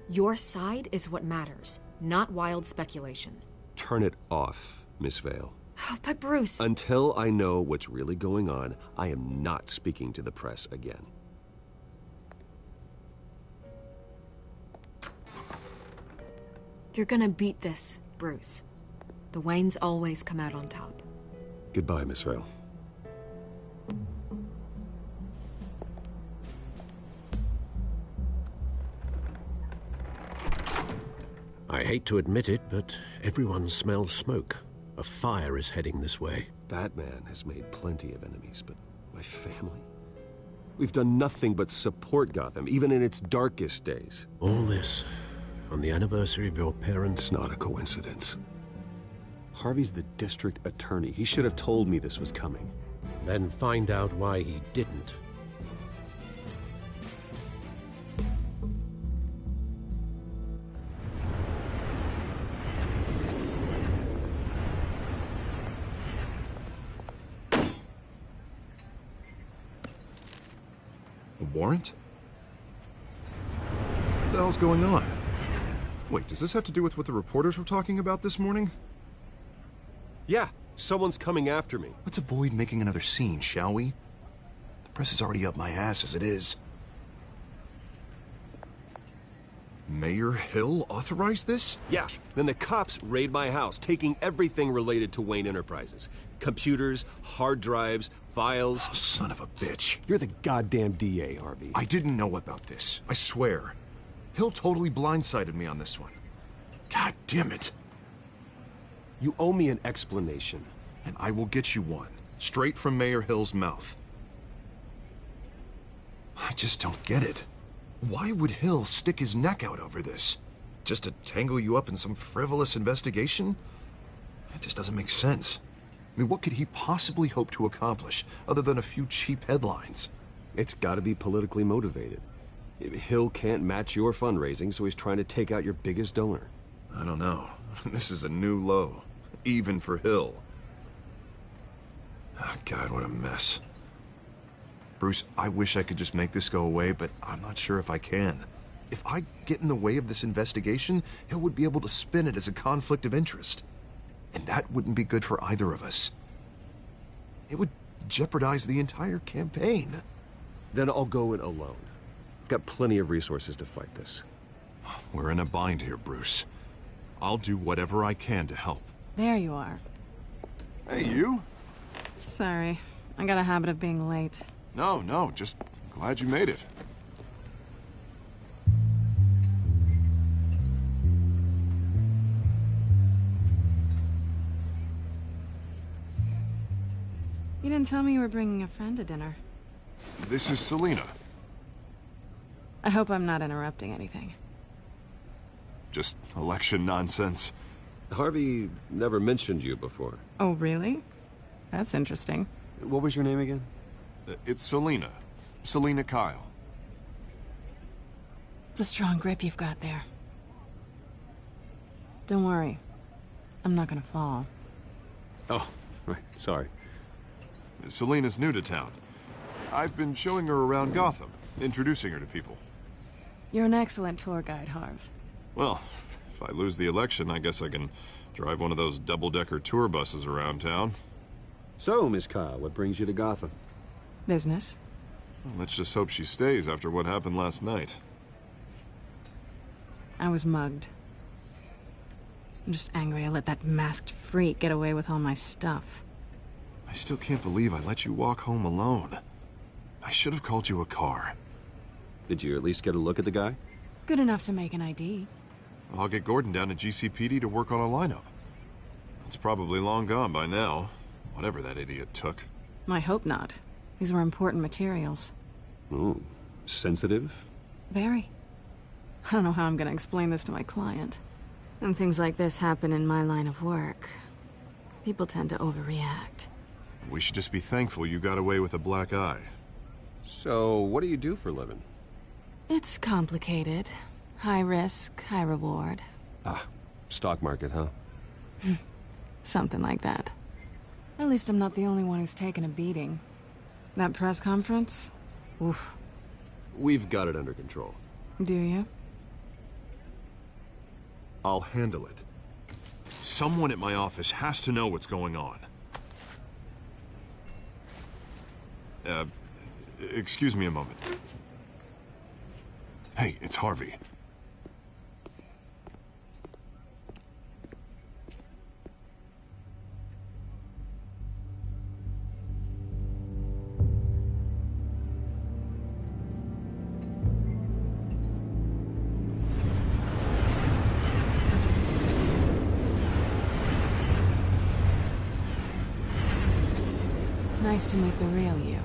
Speaker 14: Your side is what matters, not wild speculation.
Speaker 11: Turn it off, Miss Vale.
Speaker 14: Oh, but Bruce...
Speaker 11: Until I know what's really going on, I am not speaking to the press again.
Speaker 14: You're gonna beat this, Bruce. The Waynes always come out on top.
Speaker 11: Goodbye, Miss Vale.
Speaker 6: I hate to admit it, but everyone smells smoke. A fire is heading this way.
Speaker 11: Batman has made plenty of enemies, but my family? We've done nothing but support Gotham, even in its darkest days.
Speaker 6: All this on the anniversary of your parents'
Speaker 11: Not a coincidence. Harvey's the district attorney. He should have told me this was coming.
Speaker 6: Then find out why he didn't.
Speaker 10: A warrant? What the hell's going on? Wait, does this have to do with what the reporters were talking about this morning?
Speaker 11: Yeah, someone's coming after me.
Speaker 10: Let's avoid making another scene, shall we? The press is already up my ass as it is. Mayor Hill authorized this?
Speaker 11: Yeah, then the cops raid my house, taking everything related to Wayne Enterprises. Computers, hard drives, files.
Speaker 10: Oh, son of a bitch.
Speaker 11: You're the goddamn DA, Harvey.
Speaker 10: I didn't know about this. I swear. Hill totally blindsided me on this one. God damn it.
Speaker 11: You owe me an explanation.
Speaker 10: And I will get you one. Straight from Mayor Hill's mouth. I just don't get it. Why would Hill stick his neck out over this? Just to tangle you up in some frivolous investigation? It just doesn't make sense. I mean, what could he possibly hope to accomplish other than a few cheap headlines?
Speaker 11: It's gotta be politically motivated. Hill can't match your fundraising, so he's trying to take out your biggest donor.
Speaker 10: I don't know. This is a new low. Even for Hill. Oh, God, what a mess. Bruce, I wish I could just make this go away, but I'm not sure if I can. If I get in the way of this investigation, Hill would be able to spin it as a conflict of interest. And that wouldn't be good for either of us. It would jeopardize the entire campaign.
Speaker 11: Then I'll go it alone. I've got plenty of resources to fight this.
Speaker 10: We're in a bind here, Bruce. I'll do whatever I can to help.
Speaker 9: There you are.
Speaker 10: Hey, you?
Speaker 9: Sorry. I got a habit of being late.
Speaker 10: No, just glad you made it.
Speaker 9: You didn't tell me you were bringing a friend to dinner.
Speaker 10: This is Selina.
Speaker 9: I hope I'm not interrupting anything.
Speaker 10: Just election nonsense.
Speaker 11: Harvey never mentioned you before.
Speaker 9: Oh, really? That's interesting.
Speaker 11: What was your name again?
Speaker 10: It's Selina. Selina Kyle.
Speaker 9: It's a strong grip you've got there. Don't worry. I'm not gonna fall.
Speaker 11: Oh, right. Sorry.
Speaker 10: Selina's new to town. I've been showing her around Gotham, introducing her to people.
Speaker 9: You're an excellent tour guide, Harv.
Speaker 10: Well, if I lose the election, I guess I can drive one of those double-decker tour buses around town.
Speaker 11: So, Miss Kyle, what brings you to Gotham?
Speaker 9: Business.
Speaker 10: Well, let's just hope she stays after what happened last night.
Speaker 9: I was mugged. I'm just angry I let that masked freak get away with all my stuff.
Speaker 10: I still can't believe I let you walk home alone. I should have called you a car.
Speaker 11: Did you at least get a look at the guy?
Speaker 9: Good enough to make an ID.
Speaker 10: I'll get Gordon down to GCPD to work on a lineup. It's probably long gone by now, whatever that idiot took.
Speaker 9: I hope not. These were important materials.
Speaker 11: Ooh, sensitive?
Speaker 9: Very. I don't know how I'm gonna explain this to my client. And things like this happen in my line of work. People tend to overreact.
Speaker 10: We should just be thankful you got away with a black eye.
Speaker 11: So, what do you do for a living?
Speaker 9: It's complicated. High risk, high reward.
Speaker 11: Ah, stock market, huh?
Speaker 9: Something like that. At least I'm not the only one who's taken a beating. That press conference? Oof.
Speaker 11: We've got it under control.
Speaker 9: Do you?
Speaker 10: I'll handle it. Someone at my office has to know what's going on. Excuse me a moment. Hey, it's Harvey.
Speaker 9: Nice to meet the real you.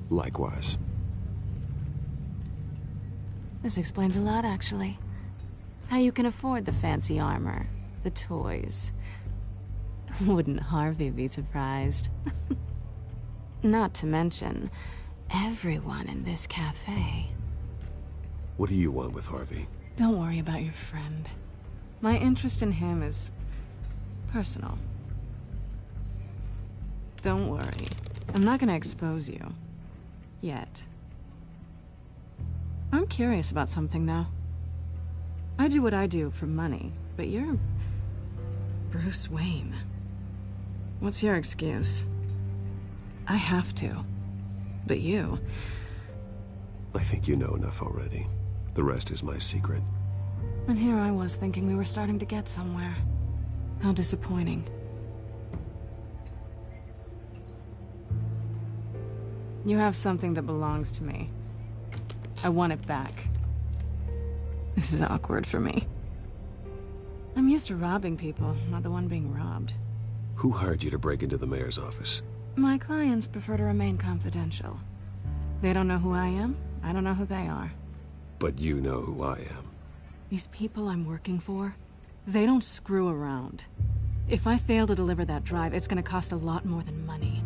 Speaker 11: Likewise.
Speaker 9: This explains a lot, actually. How you can afford the fancy armor, the toys. Wouldn't Harvey be surprised? Not to mention, everyone in this cafe.
Speaker 11: What do you want with Harvey?
Speaker 9: Don't worry about your friend. My interest in him is personal. Don't worry. I'm not gonna expose you. Yet. I'm curious about something, though. I do what I do for money, but you're Bruce Wayne. What's your excuse? I have to. But you...
Speaker 11: I think you know enough already. The rest is my secret.
Speaker 9: And here I was thinking we were starting to get somewhere. How disappointing. You have something that belongs to me. I want it back. This is awkward for me. I'm used to robbing people, not the one being robbed.
Speaker 11: Who hired you to break into the mayor's office?
Speaker 9: My clients prefer to remain confidential. They don't know who I am, I don't know who they are.
Speaker 11: But you know who I am.
Speaker 9: These people I'm working for, they don't screw around. If I fail to deliver that drive, it's gonna cost a lot more than money.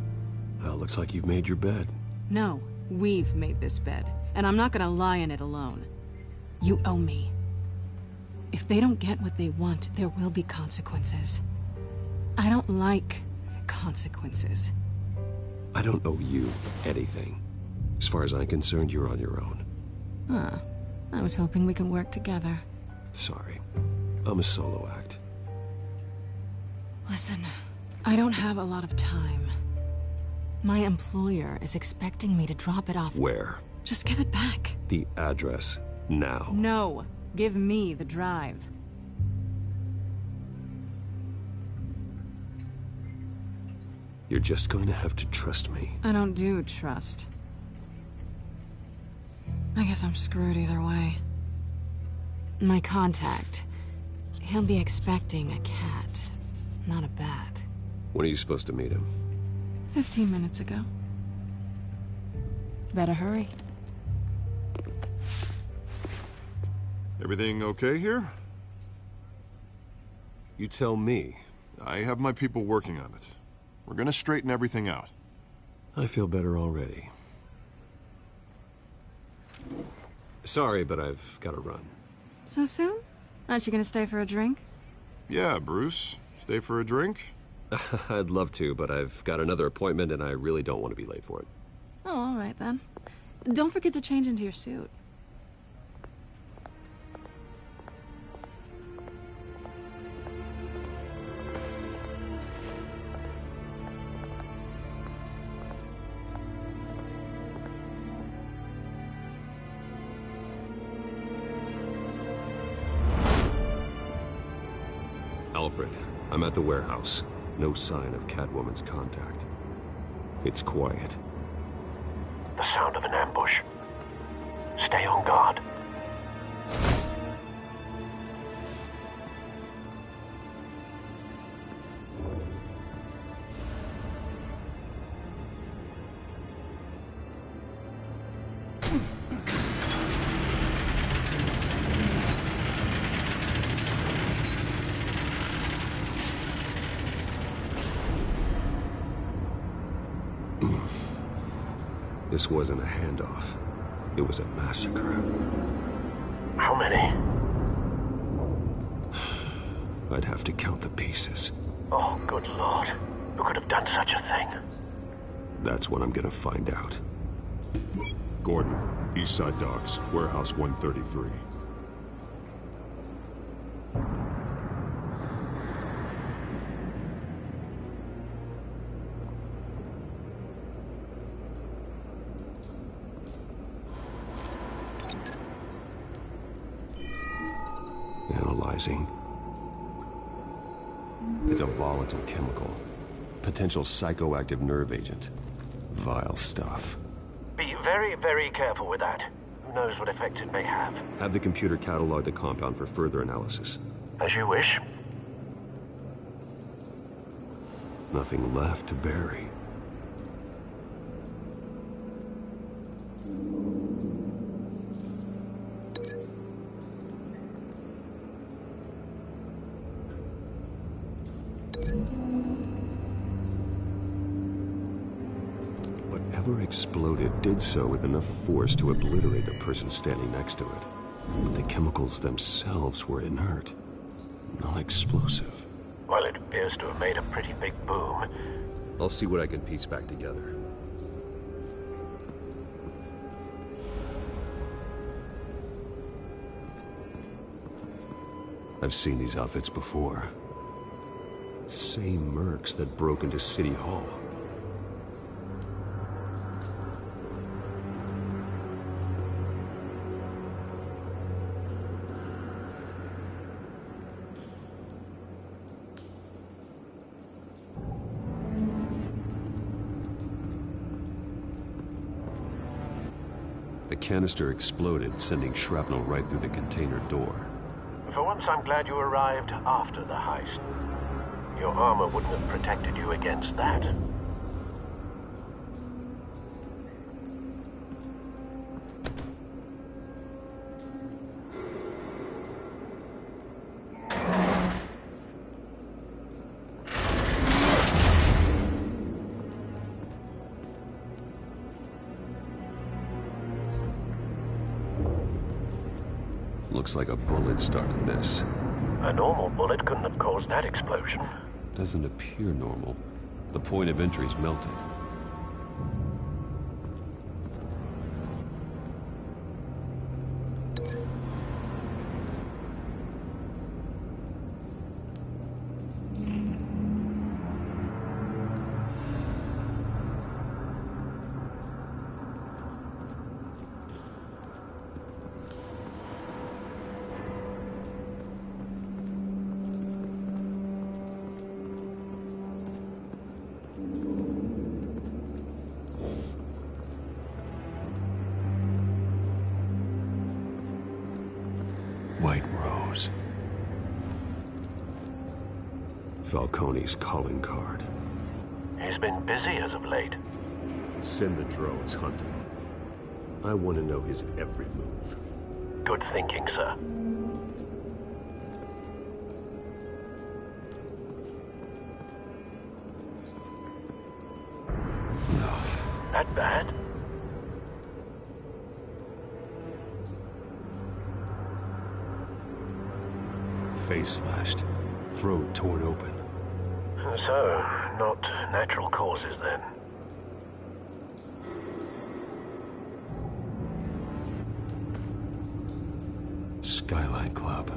Speaker 11: Well, looks like you've made your bed.
Speaker 9: No, we've made this bed, and I'm not gonna lie in it alone. You owe me. If they don't get what they want, there will be consequences. I don't like consequences.
Speaker 11: I don't owe you anything. As far as I'm concerned, you're on your own.
Speaker 9: Huh. I was hoping we could work together.
Speaker 11: Sorry. I'm a solo act.
Speaker 9: Listen, I don't have a lot of time. My employer is expecting me to drop it off.
Speaker 11: Where?
Speaker 9: Just give it back.
Speaker 11: The address, now.
Speaker 9: No. Give me the drive.
Speaker 11: You're just going to have to trust me.
Speaker 9: I don't do trust. I guess I'm screwed either way. My contact. He'll be expecting a cat, not a bat.
Speaker 11: When are you supposed to meet him?
Speaker 9: 15 minutes ago. Better hurry.
Speaker 10: Everything okay here?
Speaker 11: You tell me.
Speaker 10: I have my people working on it. We're gonna straighten everything out.
Speaker 11: I feel better already. Sorry, but I've got to run.
Speaker 9: So soon? Aren't you gonna stay for a drink?
Speaker 10: Yeah, Bruce. Stay for a drink?
Speaker 11: I'd love to, but I've got another appointment and I really don't want to be late for it.
Speaker 9: Oh, all right then. Don't forget to change into your suit.
Speaker 11: Alfred, I'm at the warehouse. No sign of Catwoman's contact. It's quiet.
Speaker 2: The sound of an ambush. Stay on guard.
Speaker 11: This wasn't a handoff. It was a massacre.
Speaker 2: How many?
Speaker 11: I'd have to count the pieces.
Speaker 2: Oh, good Lord. Who could have done such a thing?
Speaker 11: That's what I'm gonna find out.
Speaker 5: Gordon, Eastside Docks, Warehouse 133.
Speaker 11: Analyzing. It's a volatile chemical. Potential psychoactive nerve agent. Vile stuff.
Speaker 2: Be very, very careful with that. Who knows what effects it may have.
Speaker 11: Have the computer catalog the compound for further analysis.
Speaker 2: As you wish.
Speaker 11: Nothing left to bury. Whatever exploded did so with enough force to obliterate the person standing next to it. But the chemicals themselves were inert, non-explosive.
Speaker 2: Well, it appears to have made a pretty big boom.
Speaker 11: I'll see what I can piece back together. I've seen these outfits before. Same mercs that broke into City Hall. The canister exploded, sending shrapnel right through the container door.
Speaker 2: For once, I'm glad you arrived after the heist. Your armor wouldn't have protected you against that.
Speaker 11: Looks like a bullet started this.
Speaker 2: A normal bullet couldn't have caused that explosion.
Speaker 11: Doesn't appear normal. The point of entry's melted. White Rose. Falcone's calling card.
Speaker 2: He's been busy as of late.
Speaker 11: Send the drones hunting. I want to know his every move.
Speaker 2: Good thinking, sir. That bad?
Speaker 11: Face slashed, throat torn open.
Speaker 2: So, not natural causes then.
Speaker 11: Skyline Club.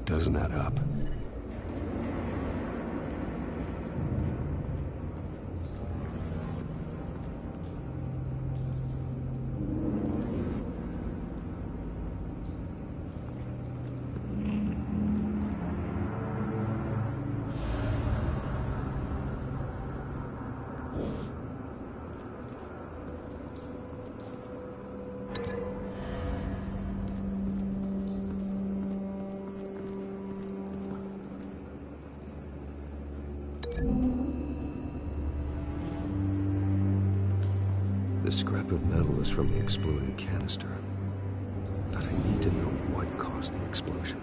Speaker 11: Doesn't add up.
Speaker 6: The scrap of metal is from the exploded canister. But I need to know what caused the explosion.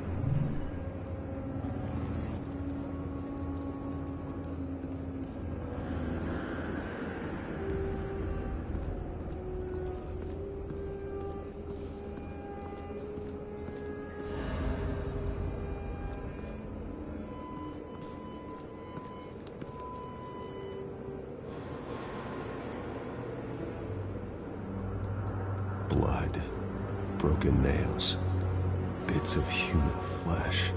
Speaker 6: Blood, broken nails, bits of human flesh.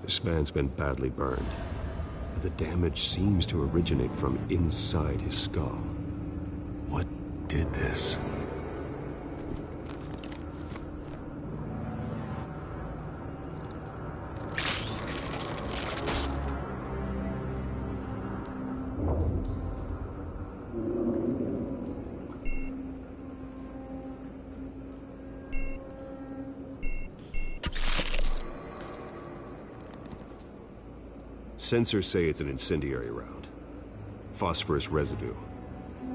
Speaker 6: This man's been badly burned. The damage seems to originate from inside his skull. What did this? Sensors say it's an incendiary round. Phosphorus residue.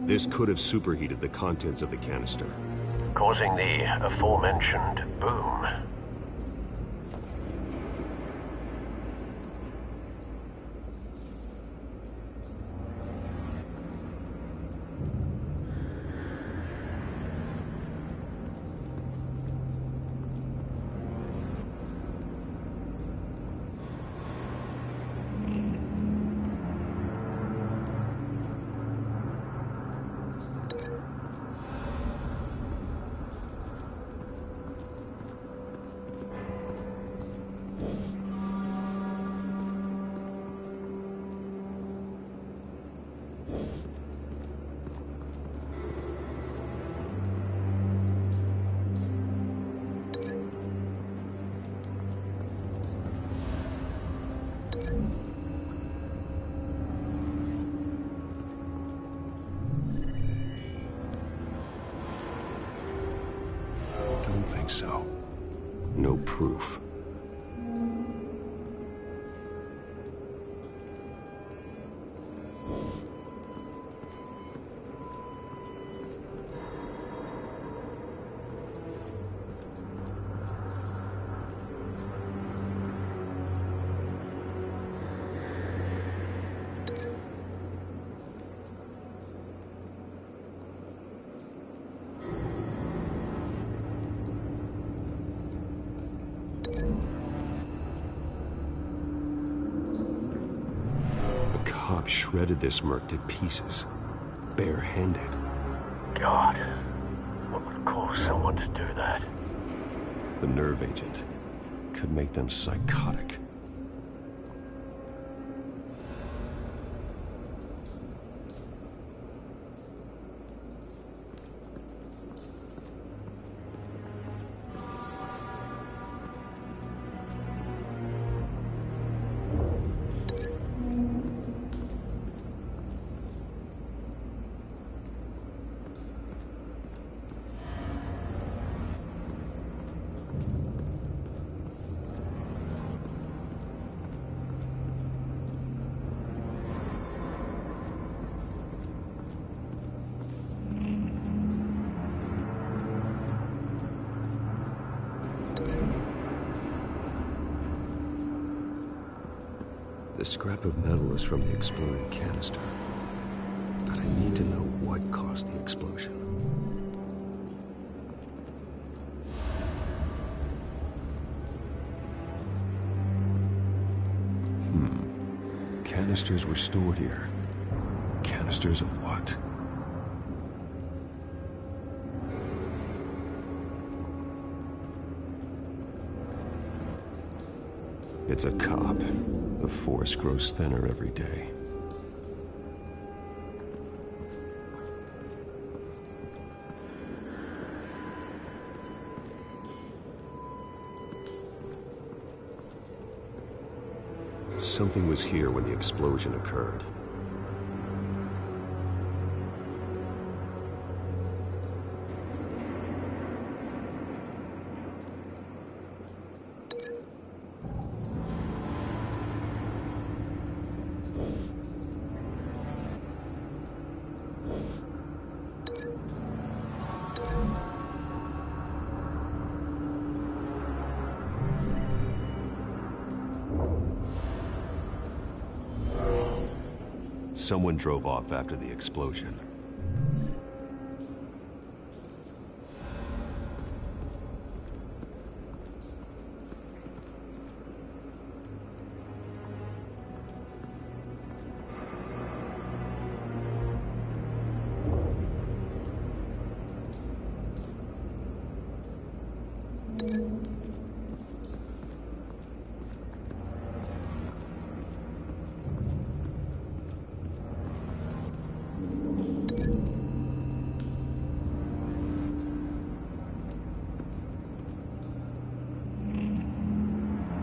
Speaker 6: This could have superheated the contents of the canister,
Speaker 2: causing the aforementioned boom.
Speaker 6: Don't think so. No proof. Shredded this merc to pieces, bare-handed.
Speaker 2: God, what would cause someone to do that?
Speaker 6: The nerve agent could make them psychotic. The scrap of metal is from the exploded canister. But I need to know what caused the explosion. Canisters were stored here. Canisters of what? It's a cop. The force grows thinner every day. Something was here when the explosion occurred. Someone drove off after the explosion.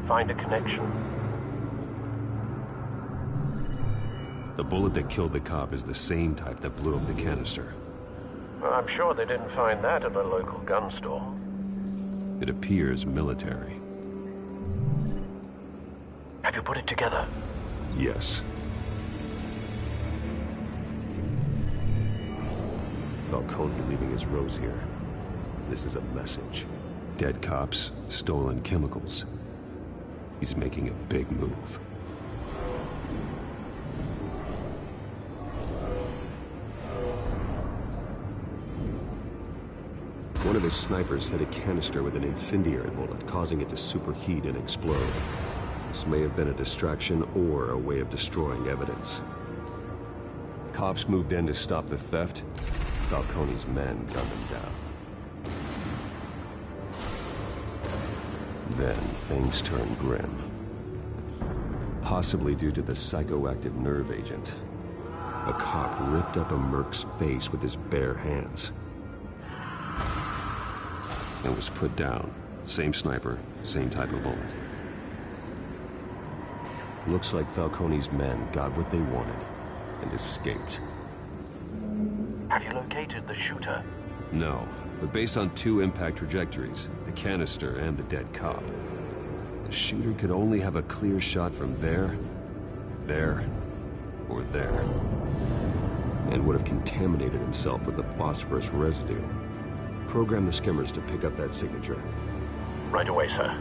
Speaker 2: Find a connection.
Speaker 6: The bullet that killed the cop is the same type that blew up the canister.
Speaker 2: Well, I'm sure they didn't find that at a local gun store.
Speaker 6: It appears military.
Speaker 2: Have you put it together?
Speaker 6: Yes. Falcone leaving his rose here. This is a message. Dead cops, stolen chemicals. He's making a big move. One of his snipers hit a canister with an incendiary bullet, causing it to superheat and explode. This may have been a distraction or a way of destroying evidence. Cops moved in to stop the theft. Falcone's men gunned them down. Then things turned grim. Possibly due to the psychoactive nerve agent. A cop ripped up a merc's face with his bare hands. And was put down. Same sniper, same type of bullet. Looks like Falcone's men got what they wanted and escaped.
Speaker 2: Have you located the shooter?
Speaker 6: No, but based on two impact trajectories, the canister and the dead cop, the shooter could only have a clear shot from there, or there, and would have contaminated himself with the phosphorus residue. Program the skimmers to pick up that signature.
Speaker 2: Right away, sir.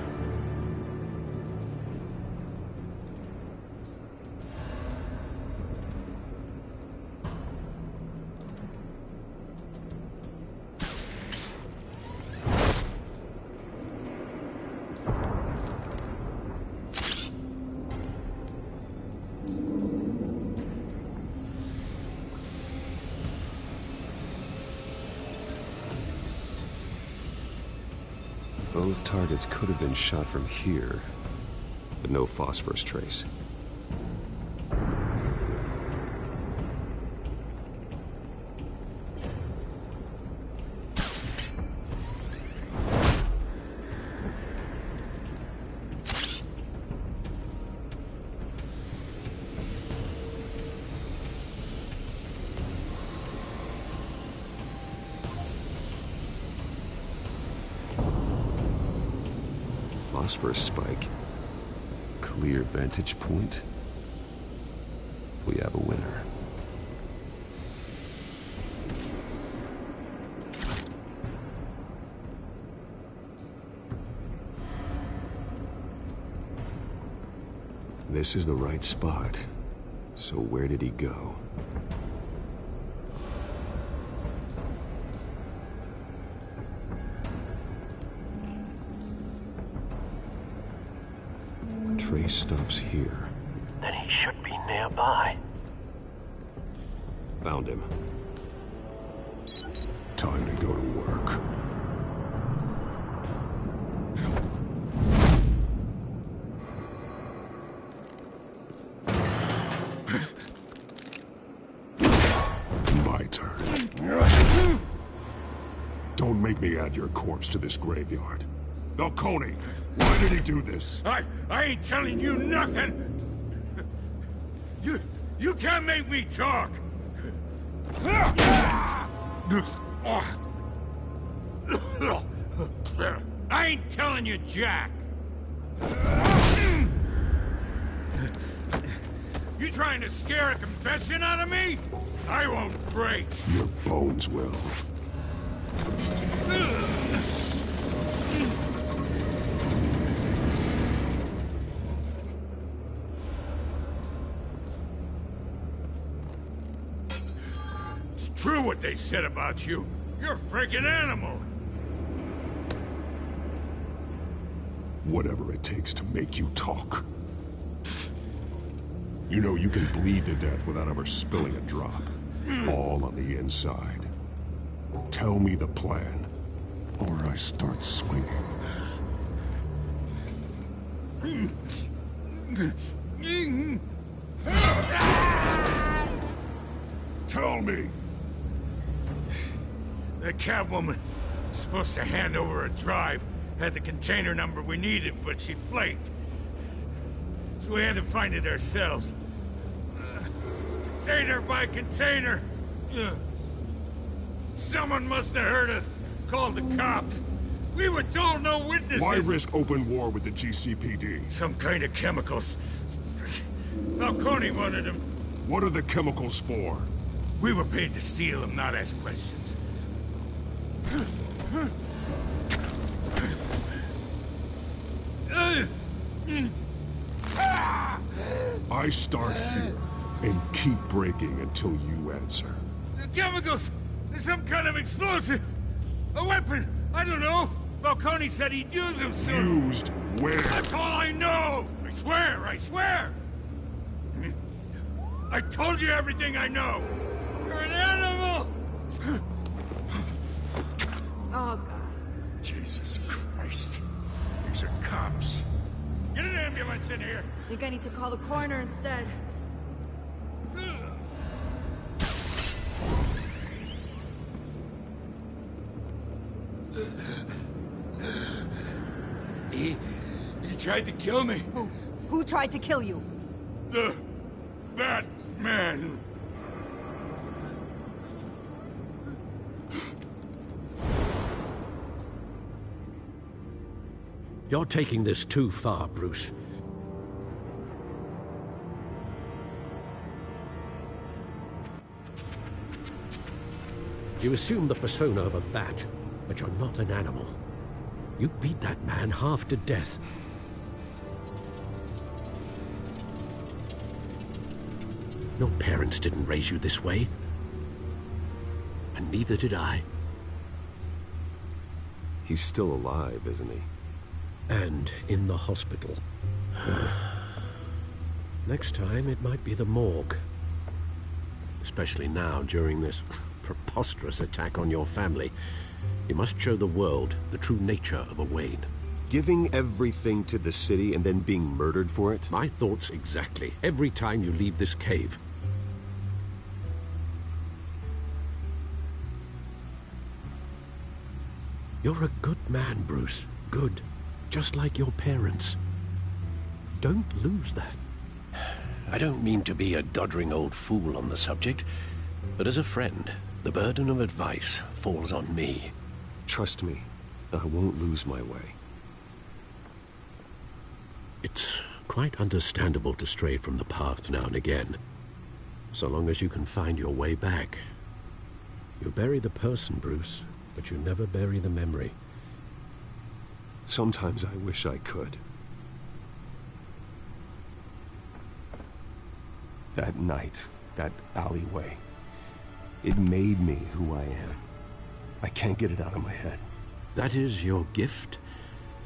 Speaker 6: Both targets could have been shot from here, but no phosphorus trace. Phosphorus spike. Clear vantage point. We have a winner. This is the right spot. So where did he go? Trace stops here.
Speaker 2: Then he should be nearby.
Speaker 6: Found him.
Speaker 5: Time to go to work. My turn. Don't make me add your corpse to this graveyard. Falcone, why did he do this?
Speaker 15: I ain't telling you nothing! You can't make me talk! I ain't telling you jack! You trying to scare a confession out of me? I won't break!
Speaker 5: Your bones will.
Speaker 4: true what they said about you. You're a freaking animal.
Speaker 5: Whatever it takes to make you talk. You know you can bleed to death without ever spilling a drop. All on the inside. Tell me the plan, or I start swinging. Tell me!
Speaker 4: The Catwoman was supposed to hand over a drive. Had the container number we needed, but she flaked. So we had to find it ourselves. Container by container. Someone must have heard us. Called the cops. We were told no witnesses.
Speaker 5: Why risk open war with the GCPD?
Speaker 4: Some kind of chemicals. Falcone wanted them.
Speaker 5: What are the chemicals for?
Speaker 4: We were paid to steal them, not ask questions.
Speaker 5: I start here and keep breaking until you answer.
Speaker 4: The chemicals! There's some kind of explosive! A weapon! I don't know! Falcone said he'd use them soon!
Speaker 5: Used where?
Speaker 4: That's all I know! I swear! I swear! I told you everything I know! You're an animal!
Speaker 19: Oh, God.
Speaker 1: Jesus Christ. These are cops.
Speaker 4: Get an ambulance in here!
Speaker 19: I think I need to call the coroner instead.
Speaker 4: He tried to kill me.
Speaker 19: Who tried to kill you?
Speaker 4: The Batman.
Speaker 6: You're taking this too far, Bruce. You assume the persona of a bat, but you're not an animal. You beat that man half to death. Your parents didn't raise you this way. And neither did I.
Speaker 11: He's still alive, isn't he?
Speaker 6: And in the hospital. Next time, it might be the morgue. Especially now, during this preposterous attack on your family. You must show the world the true nature of a Wayne.
Speaker 11: Giving everything to the city and then being murdered for it?
Speaker 6: My thoughts exactly. Every time you leave this cave. You're a good man, Bruce. Good. Just like your parents. Don't lose that. I don't mean to be a doddering old fool on the subject, but as a friend, the burden of advice falls on me.
Speaker 11: Trust me, I won't lose my way.
Speaker 6: It's quite understandable to stray from the path now and again, so long as you can find your way back. You bury the person, Bruce, but you never bury the memory.
Speaker 11: Sometimes I wish I could. That night, that alleyway, it made me who I am. I can't get it out of my head.
Speaker 6: That is your gift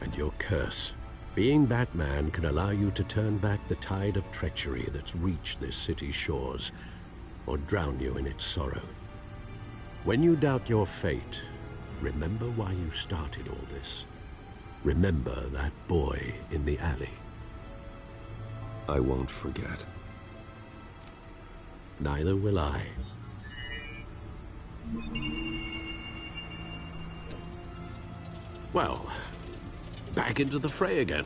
Speaker 6: and your curse. Being Batman can allow you to turn back the tide of treachery that's reached this city's shores, or drown you in its sorrow. When you doubt your fate, remember why you started all this. Remember that boy in the alley.
Speaker 11: I won't forget.
Speaker 6: Neither will I. Well, back into the fray again.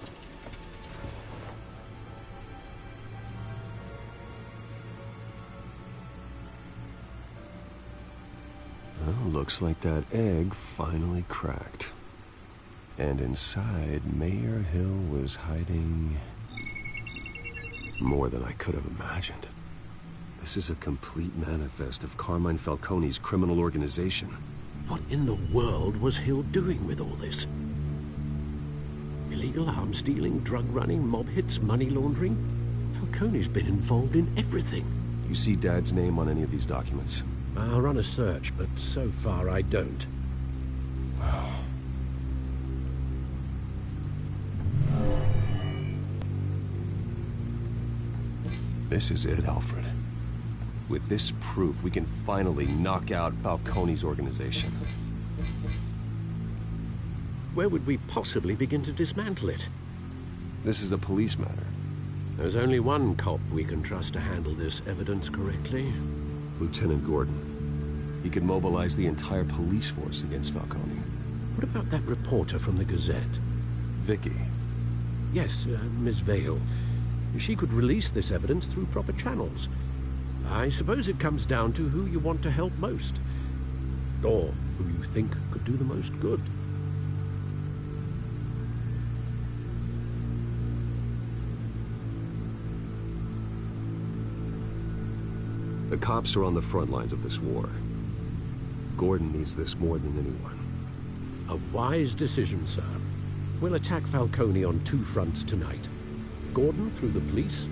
Speaker 11: Well, looks like that egg finally cracked. And inside, Mayor Hill was hiding more than I could have imagined. This is a complete manifest of Carmine Falcone's criminal organization.
Speaker 6: What in the world was Hill doing with all this? Illegal arms dealing, drug running, mob hits, money laundering? Falcone's been involved in everything.
Speaker 11: You see Dad's name on any of these documents?
Speaker 6: I'll run a search, but so far I don't.
Speaker 11: This is it, Alfred. With this proof, we can finally knock out Falcone's organization.
Speaker 6: Where would we possibly begin to dismantle it?
Speaker 11: This is a police matter.
Speaker 6: There's only one cop we can trust to handle this evidence correctly.
Speaker 11: Lieutenant Gordon. He could mobilize the entire police force against Falcone.
Speaker 6: What about that reporter from the Gazette?
Speaker 11: Vicky.
Speaker 6: Yes, Miss Vale. She could release this evidence through proper channels. I suppose it comes down to who you want to help most. Or who you think could do the most good.
Speaker 11: The cops are on the front lines of this war. Gordon needs this more than anyone.
Speaker 6: A wise decision, sir. We'll attack Falcone on two fronts tonight. Gordon through the police,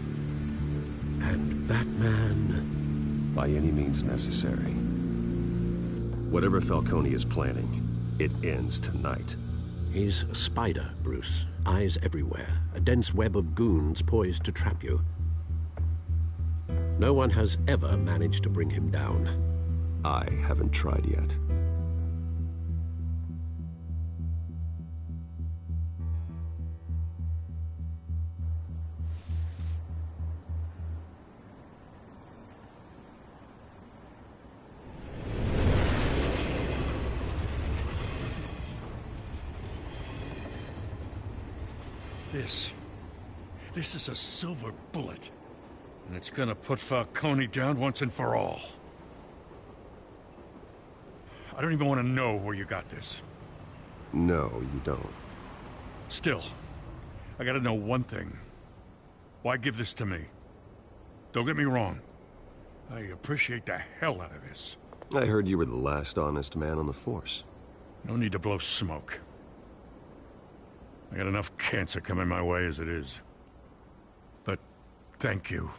Speaker 6: and Batman...
Speaker 11: by any means necessary. Whatever Falcone is planning, it ends tonight.
Speaker 6: He's a spider, Bruce. Eyes everywhere. A dense web of goons poised to trap you. No one has ever managed to bring him down.
Speaker 11: I haven't tried yet.
Speaker 4: This is a silver bullet. And it's gonna put Falcone down once and for all. I don't even want to know where you got this.
Speaker 11: No, you don't.
Speaker 4: Still, I gotta know one thing. Why give this to me? Don't get me wrong. I appreciate the hell out of this.
Speaker 11: I heard you were the last honest man on the force.
Speaker 4: No need to blow smoke. I got enough cancer coming my way as it is. But thank you.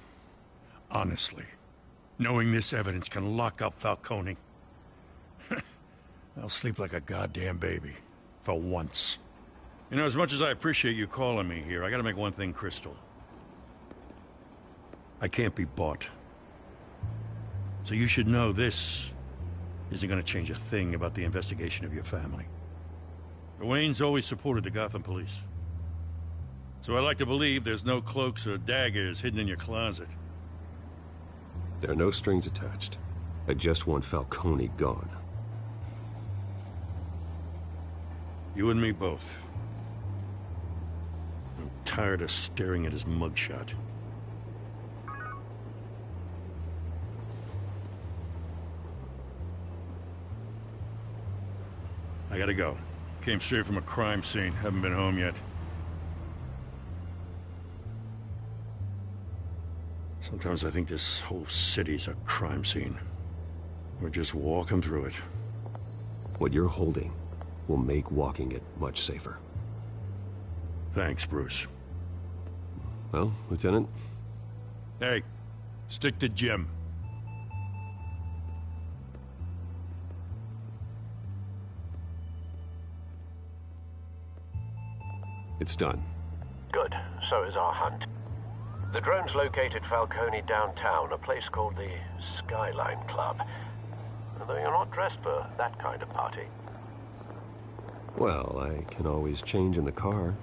Speaker 4: Honestly. Knowing this evidence can lock up Falcone. I'll sleep like a goddamn baby. For once. You know, as much as I appreciate you calling me here, I gotta make one thing crystal. I can't be bought. So you should know this isn't gonna change a thing about the investigation of your family. The Waynes always supported the Gotham police. So I like to believe there's no cloaks or daggers hidden in your closet.
Speaker 11: There are no strings attached. I just want Falcone gone.
Speaker 4: You and me both. I'm tired of staring at his mugshot. I gotta go. Came straight from a crime scene. Haven't been home yet. Sometimes I think this whole city's a crime scene. We're just walking through it.
Speaker 11: What you're holding will make walking it much safer.
Speaker 4: Thanks, Bruce.
Speaker 11: Well, Lieutenant?
Speaker 4: Hey, stick to Jim.
Speaker 11: It's done.
Speaker 2: Good. So is our hunt. The drone's located Falcone downtown, a place called the Skyline Club. Though you're not dressed for that kind of party.
Speaker 11: Well, I can always change in the car.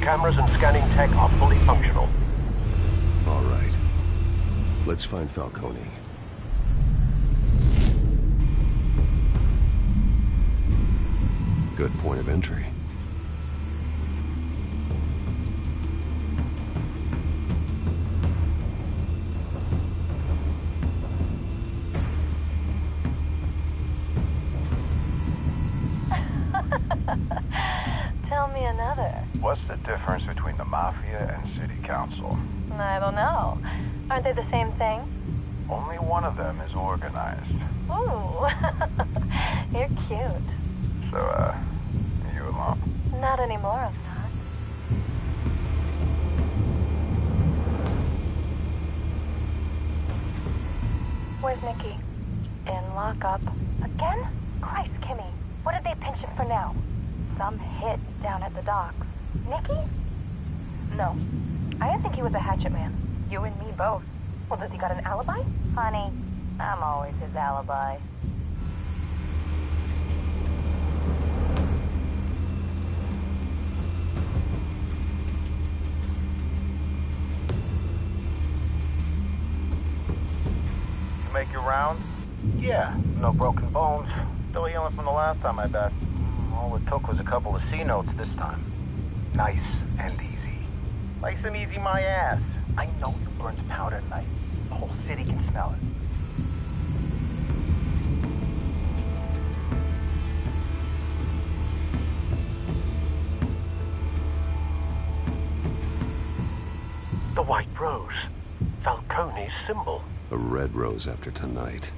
Speaker 2: Cameras and scanning tech are fully functional.
Speaker 11: All right. Let's find Falcone. Good point of entry.
Speaker 20: Tell me another.
Speaker 21: What's the difference between the Mafia and City Council?
Speaker 20: I don't know. Aren't they the same thing?
Speaker 21: Only one of them is organized.
Speaker 20: Ooh. You're cute.
Speaker 21: So, are you alone?
Speaker 20: Not anymore, Assad. Where's Nikki? In lockup. Again? Christ, Kimmy. What did they pinch him for now? Some hit down at the docks. Nikki? No. I didn't think he was a hatchet man. You and me both. Well, does he got an alibi? Honey, I'm always his alibi.
Speaker 21: To make your round? Yeah, no broken bones. Still healing from the last time, I bet. All it took was a couple of C notes this time. Nice and easy. Nice and easy, my ass. I know you burned powder tonight. The whole city can smell it.
Speaker 2: The white rose. Falcone's symbol.
Speaker 11: A red rose after tonight.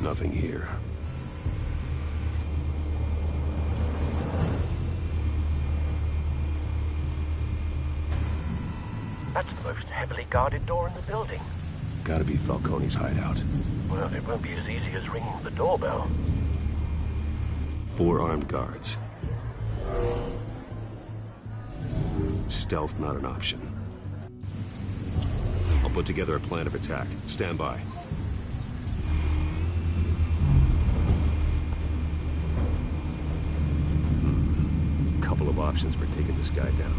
Speaker 11: Nothing here.
Speaker 2: That's the most heavily guarded door in the building.
Speaker 11: Gotta be Falcone's hideout.
Speaker 2: Well, it won't be as easy as ringing the doorbell.
Speaker 11: 4 armed guards. Stealth not an option. I'll put together a plan of attack. Stand by. Couple of options for taking this guy down.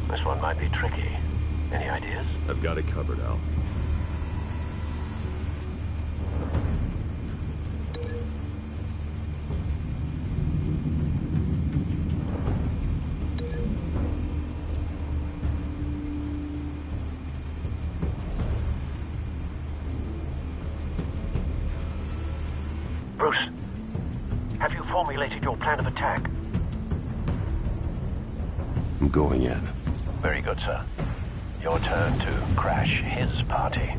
Speaker 2: This one might be tricky. Any ideas?
Speaker 11: I've got it covered, Al.
Speaker 2: plan of attack?
Speaker 7: I'm going in.
Speaker 2: Very good, sir. Your turn to crash his party.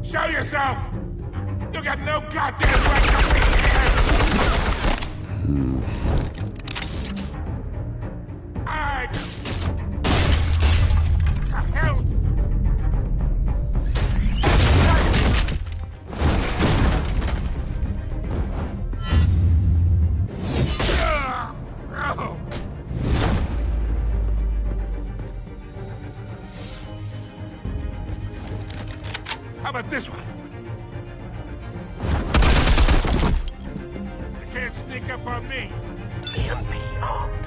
Speaker 15: Show yourself! You got no goddamn right to be here! Alright! The hell? How about this one? You can't sneak up on me.
Speaker 2: EMP armed.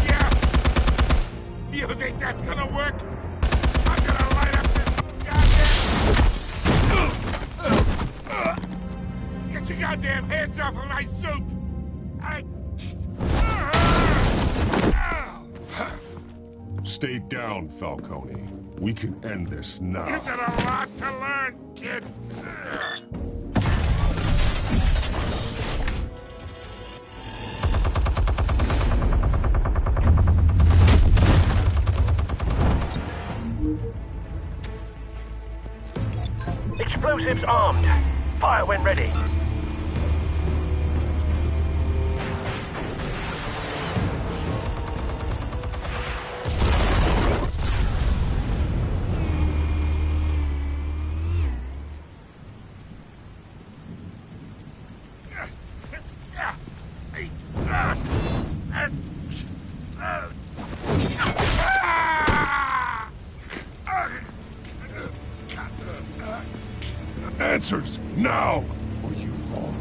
Speaker 15: Yeah. You think that's gonna work? I'm gonna light up this goddamn... Get your goddamn hands off of my suit!
Speaker 5: Stay down, Falcone. We can end this now.
Speaker 15: You got a lot to learn, kid.
Speaker 2: Explosives armed. Fire when ready.
Speaker 5: Answers, now, or you fall.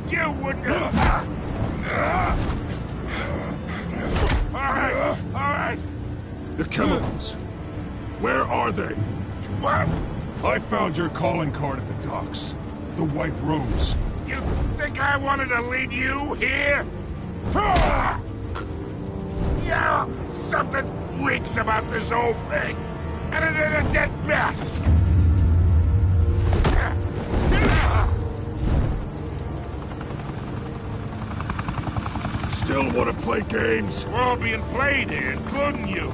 Speaker 15: You wouldn't All right.
Speaker 5: The chemicals. Where are they?
Speaker 15: What?
Speaker 5: I found your calling card at the docks. The White Rose.
Speaker 15: You think I wanted to lead you here? Yeah, something reeks about this whole thing. And it is a dead bat.
Speaker 5: Still want to play games?
Speaker 15: We're all being played here, including you.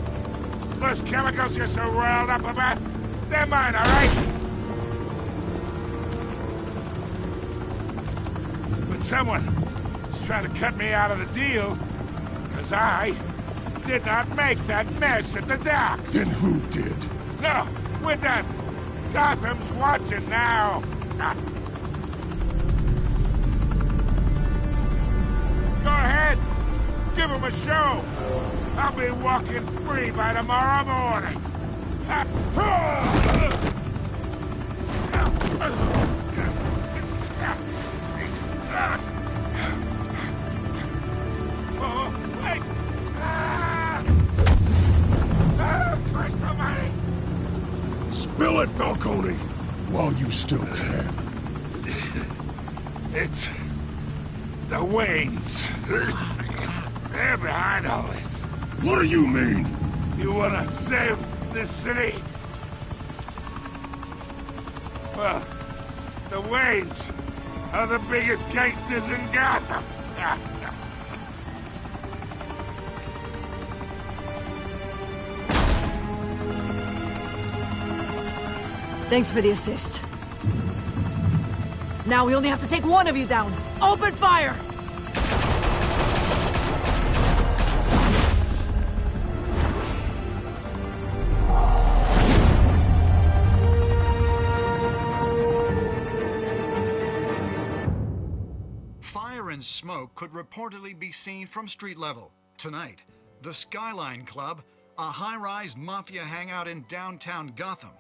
Speaker 15: Those chemicals you're so riled up about, they're mine, all right? But someone is trying to cut me out of the deal, because I did not make that mess at the docks.
Speaker 5: Then who did?
Speaker 15: No, we're done. Gotham's watching now. Go ahead. Give him a show. I'll be walking free by tomorrow morning.
Speaker 5: it, Falcone! While you still can.
Speaker 15: It's... the Waynes. They're behind all this.
Speaker 5: What do you mean?
Speaker 15: You wanna save this city? Well, the Waynes are the biggest gangsters in Gotham.
Speaker 19: Thanks for the assist. Now we only have to take one of you down. Open fire!
Speaker 16: Fire and smoke could reportedly be seen from street level. Tonight, the Skyline Club, a high-rise mafia hangout in downtown Gotham,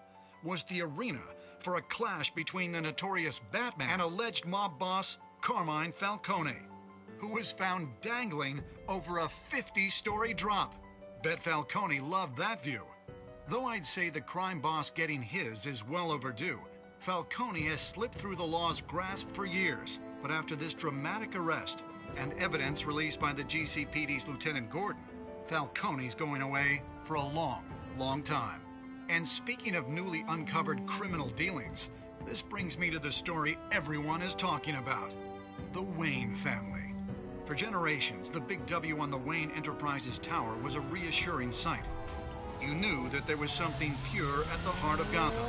Speaker 16: was the arena for a clash between the notorious Batman and alleged mob boss Carmine Falcone, who was found dangling over a 50-story drop. Bet Falcone loved that view. Though I'd say the crime boss getting his is well overdue, Falcone has slipped through the law's grasp for years. But after this dramatic arrest and evidence released by the GCPD's Lieutenant Gordon, Falcone's going away for a long, long time. And speaking of newly uncovered criminal dealings, this brings me to the story everyone is talking about. The Wayne family. For generations, the big W on the Wayne Enterprises Tower was a reassuring sight. You knew that there was something pure at the heart of Gotham.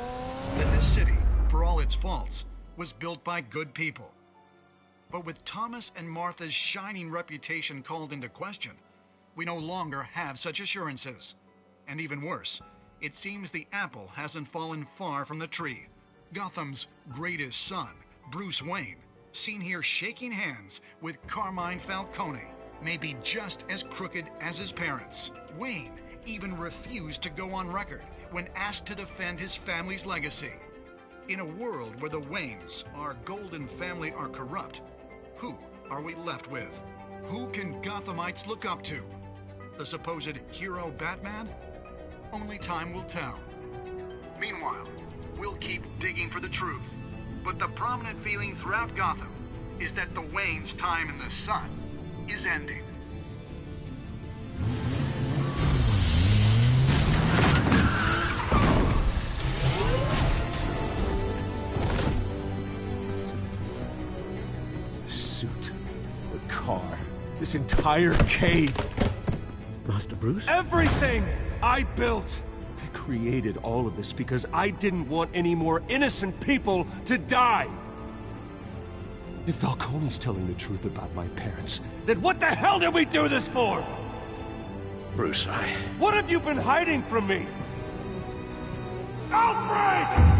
Speaker 16: That this city, for all its faults, was built by good people. But with Thomas and Martha's shining reputation called into question, we no longer have such assurances. And even worse, it seems the apple hasn't fallen far from the tree. Gotham's greatest son, Bruce Wayne, seen here shaking hands with Carmine Falcone, may be just as crooked as his parents. Wayne even refused to go on record when asked to defend his family's legacy. In a world where the Waynes, our golden family, are corrupt, who are we left with? Who can Gothamites look up to? The supposed hero Batman? Only time will tell. Meanwhile, we'll keep digging for the truth. But the prominent feeling throughout Gotham is that the Waynes' time in the sun is ending.
Speaker 7: The suit, the car, this entire cave.
Speaker 6: Master Bruce?
Speaker 7: Everything I built! I created all of this because I didn't want any more innocent people to die! If Falcone's telling the truth about my parents, then what the hell did we do this for?
Speaker 6: Bruce,
Speaker 7: What have you been hiding from me? Alfred!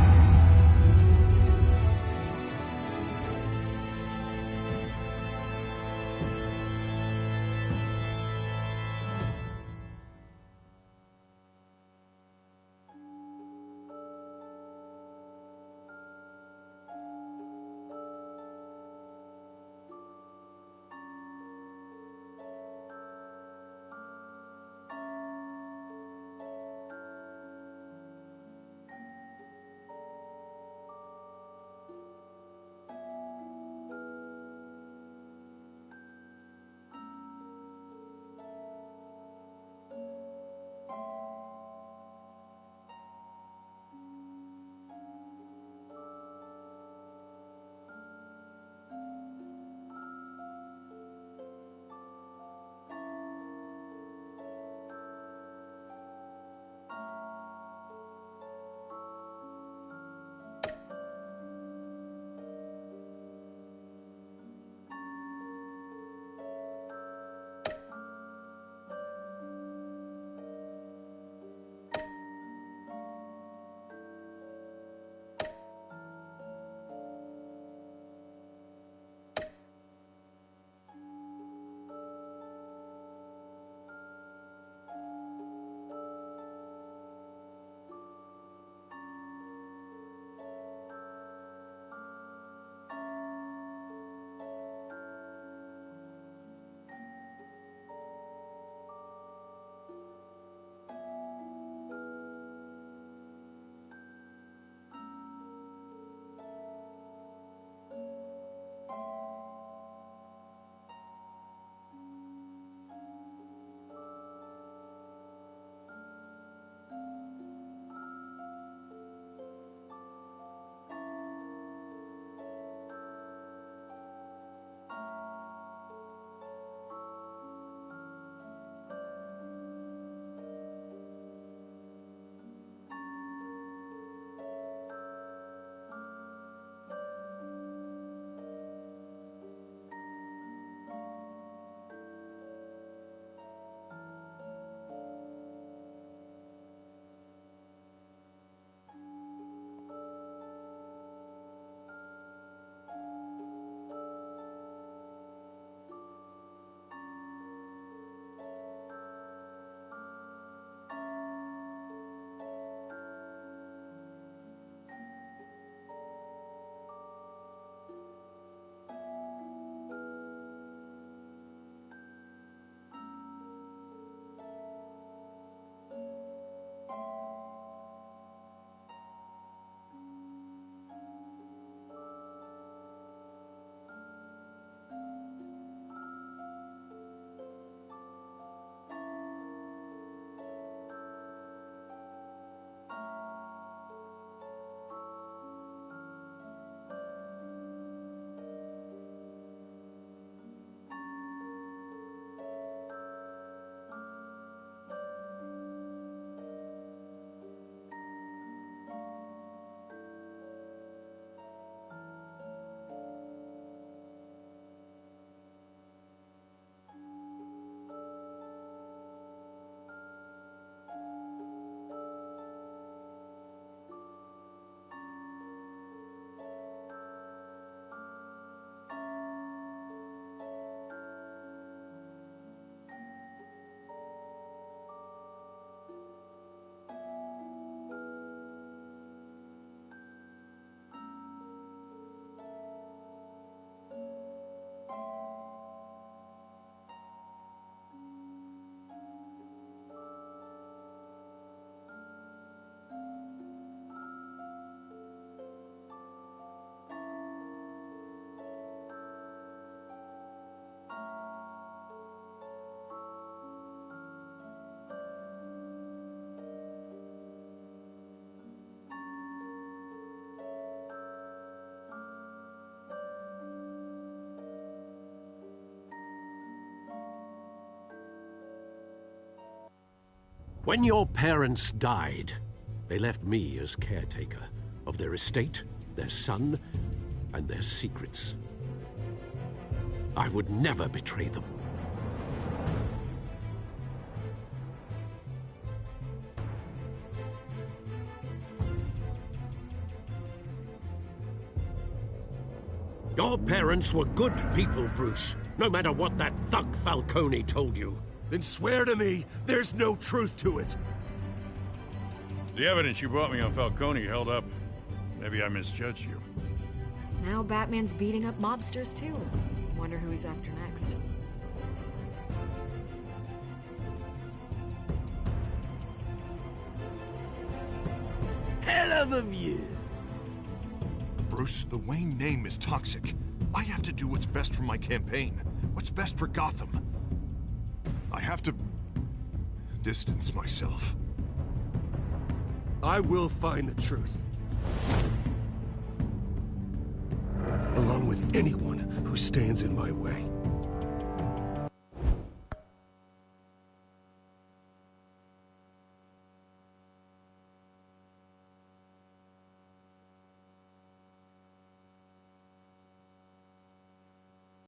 Speaker 6: When your parents died, they left me as caretaker of their estate, their son, and their secrets. I would never betray them. Your parents were good people, Bruce. No matter what that thug Falcone told you.
Speaker 7: Then swear to me there's no truth to it.
Speaker 4: The evidence you brought me on Falcone held up. Maybe I misjudged you.
Speaker 14: Now Batman's beating up mobsters, too. Wonder who he's after next.
Speaker 18: Hell of a view.
Speaker 10: Bruce, the Wayne name is toxic. I have to do what's best for my campaign. What's best for Gotham. I have to distance myself.
Speaker 7: I will find the truth. Along with anyone who stands in my way.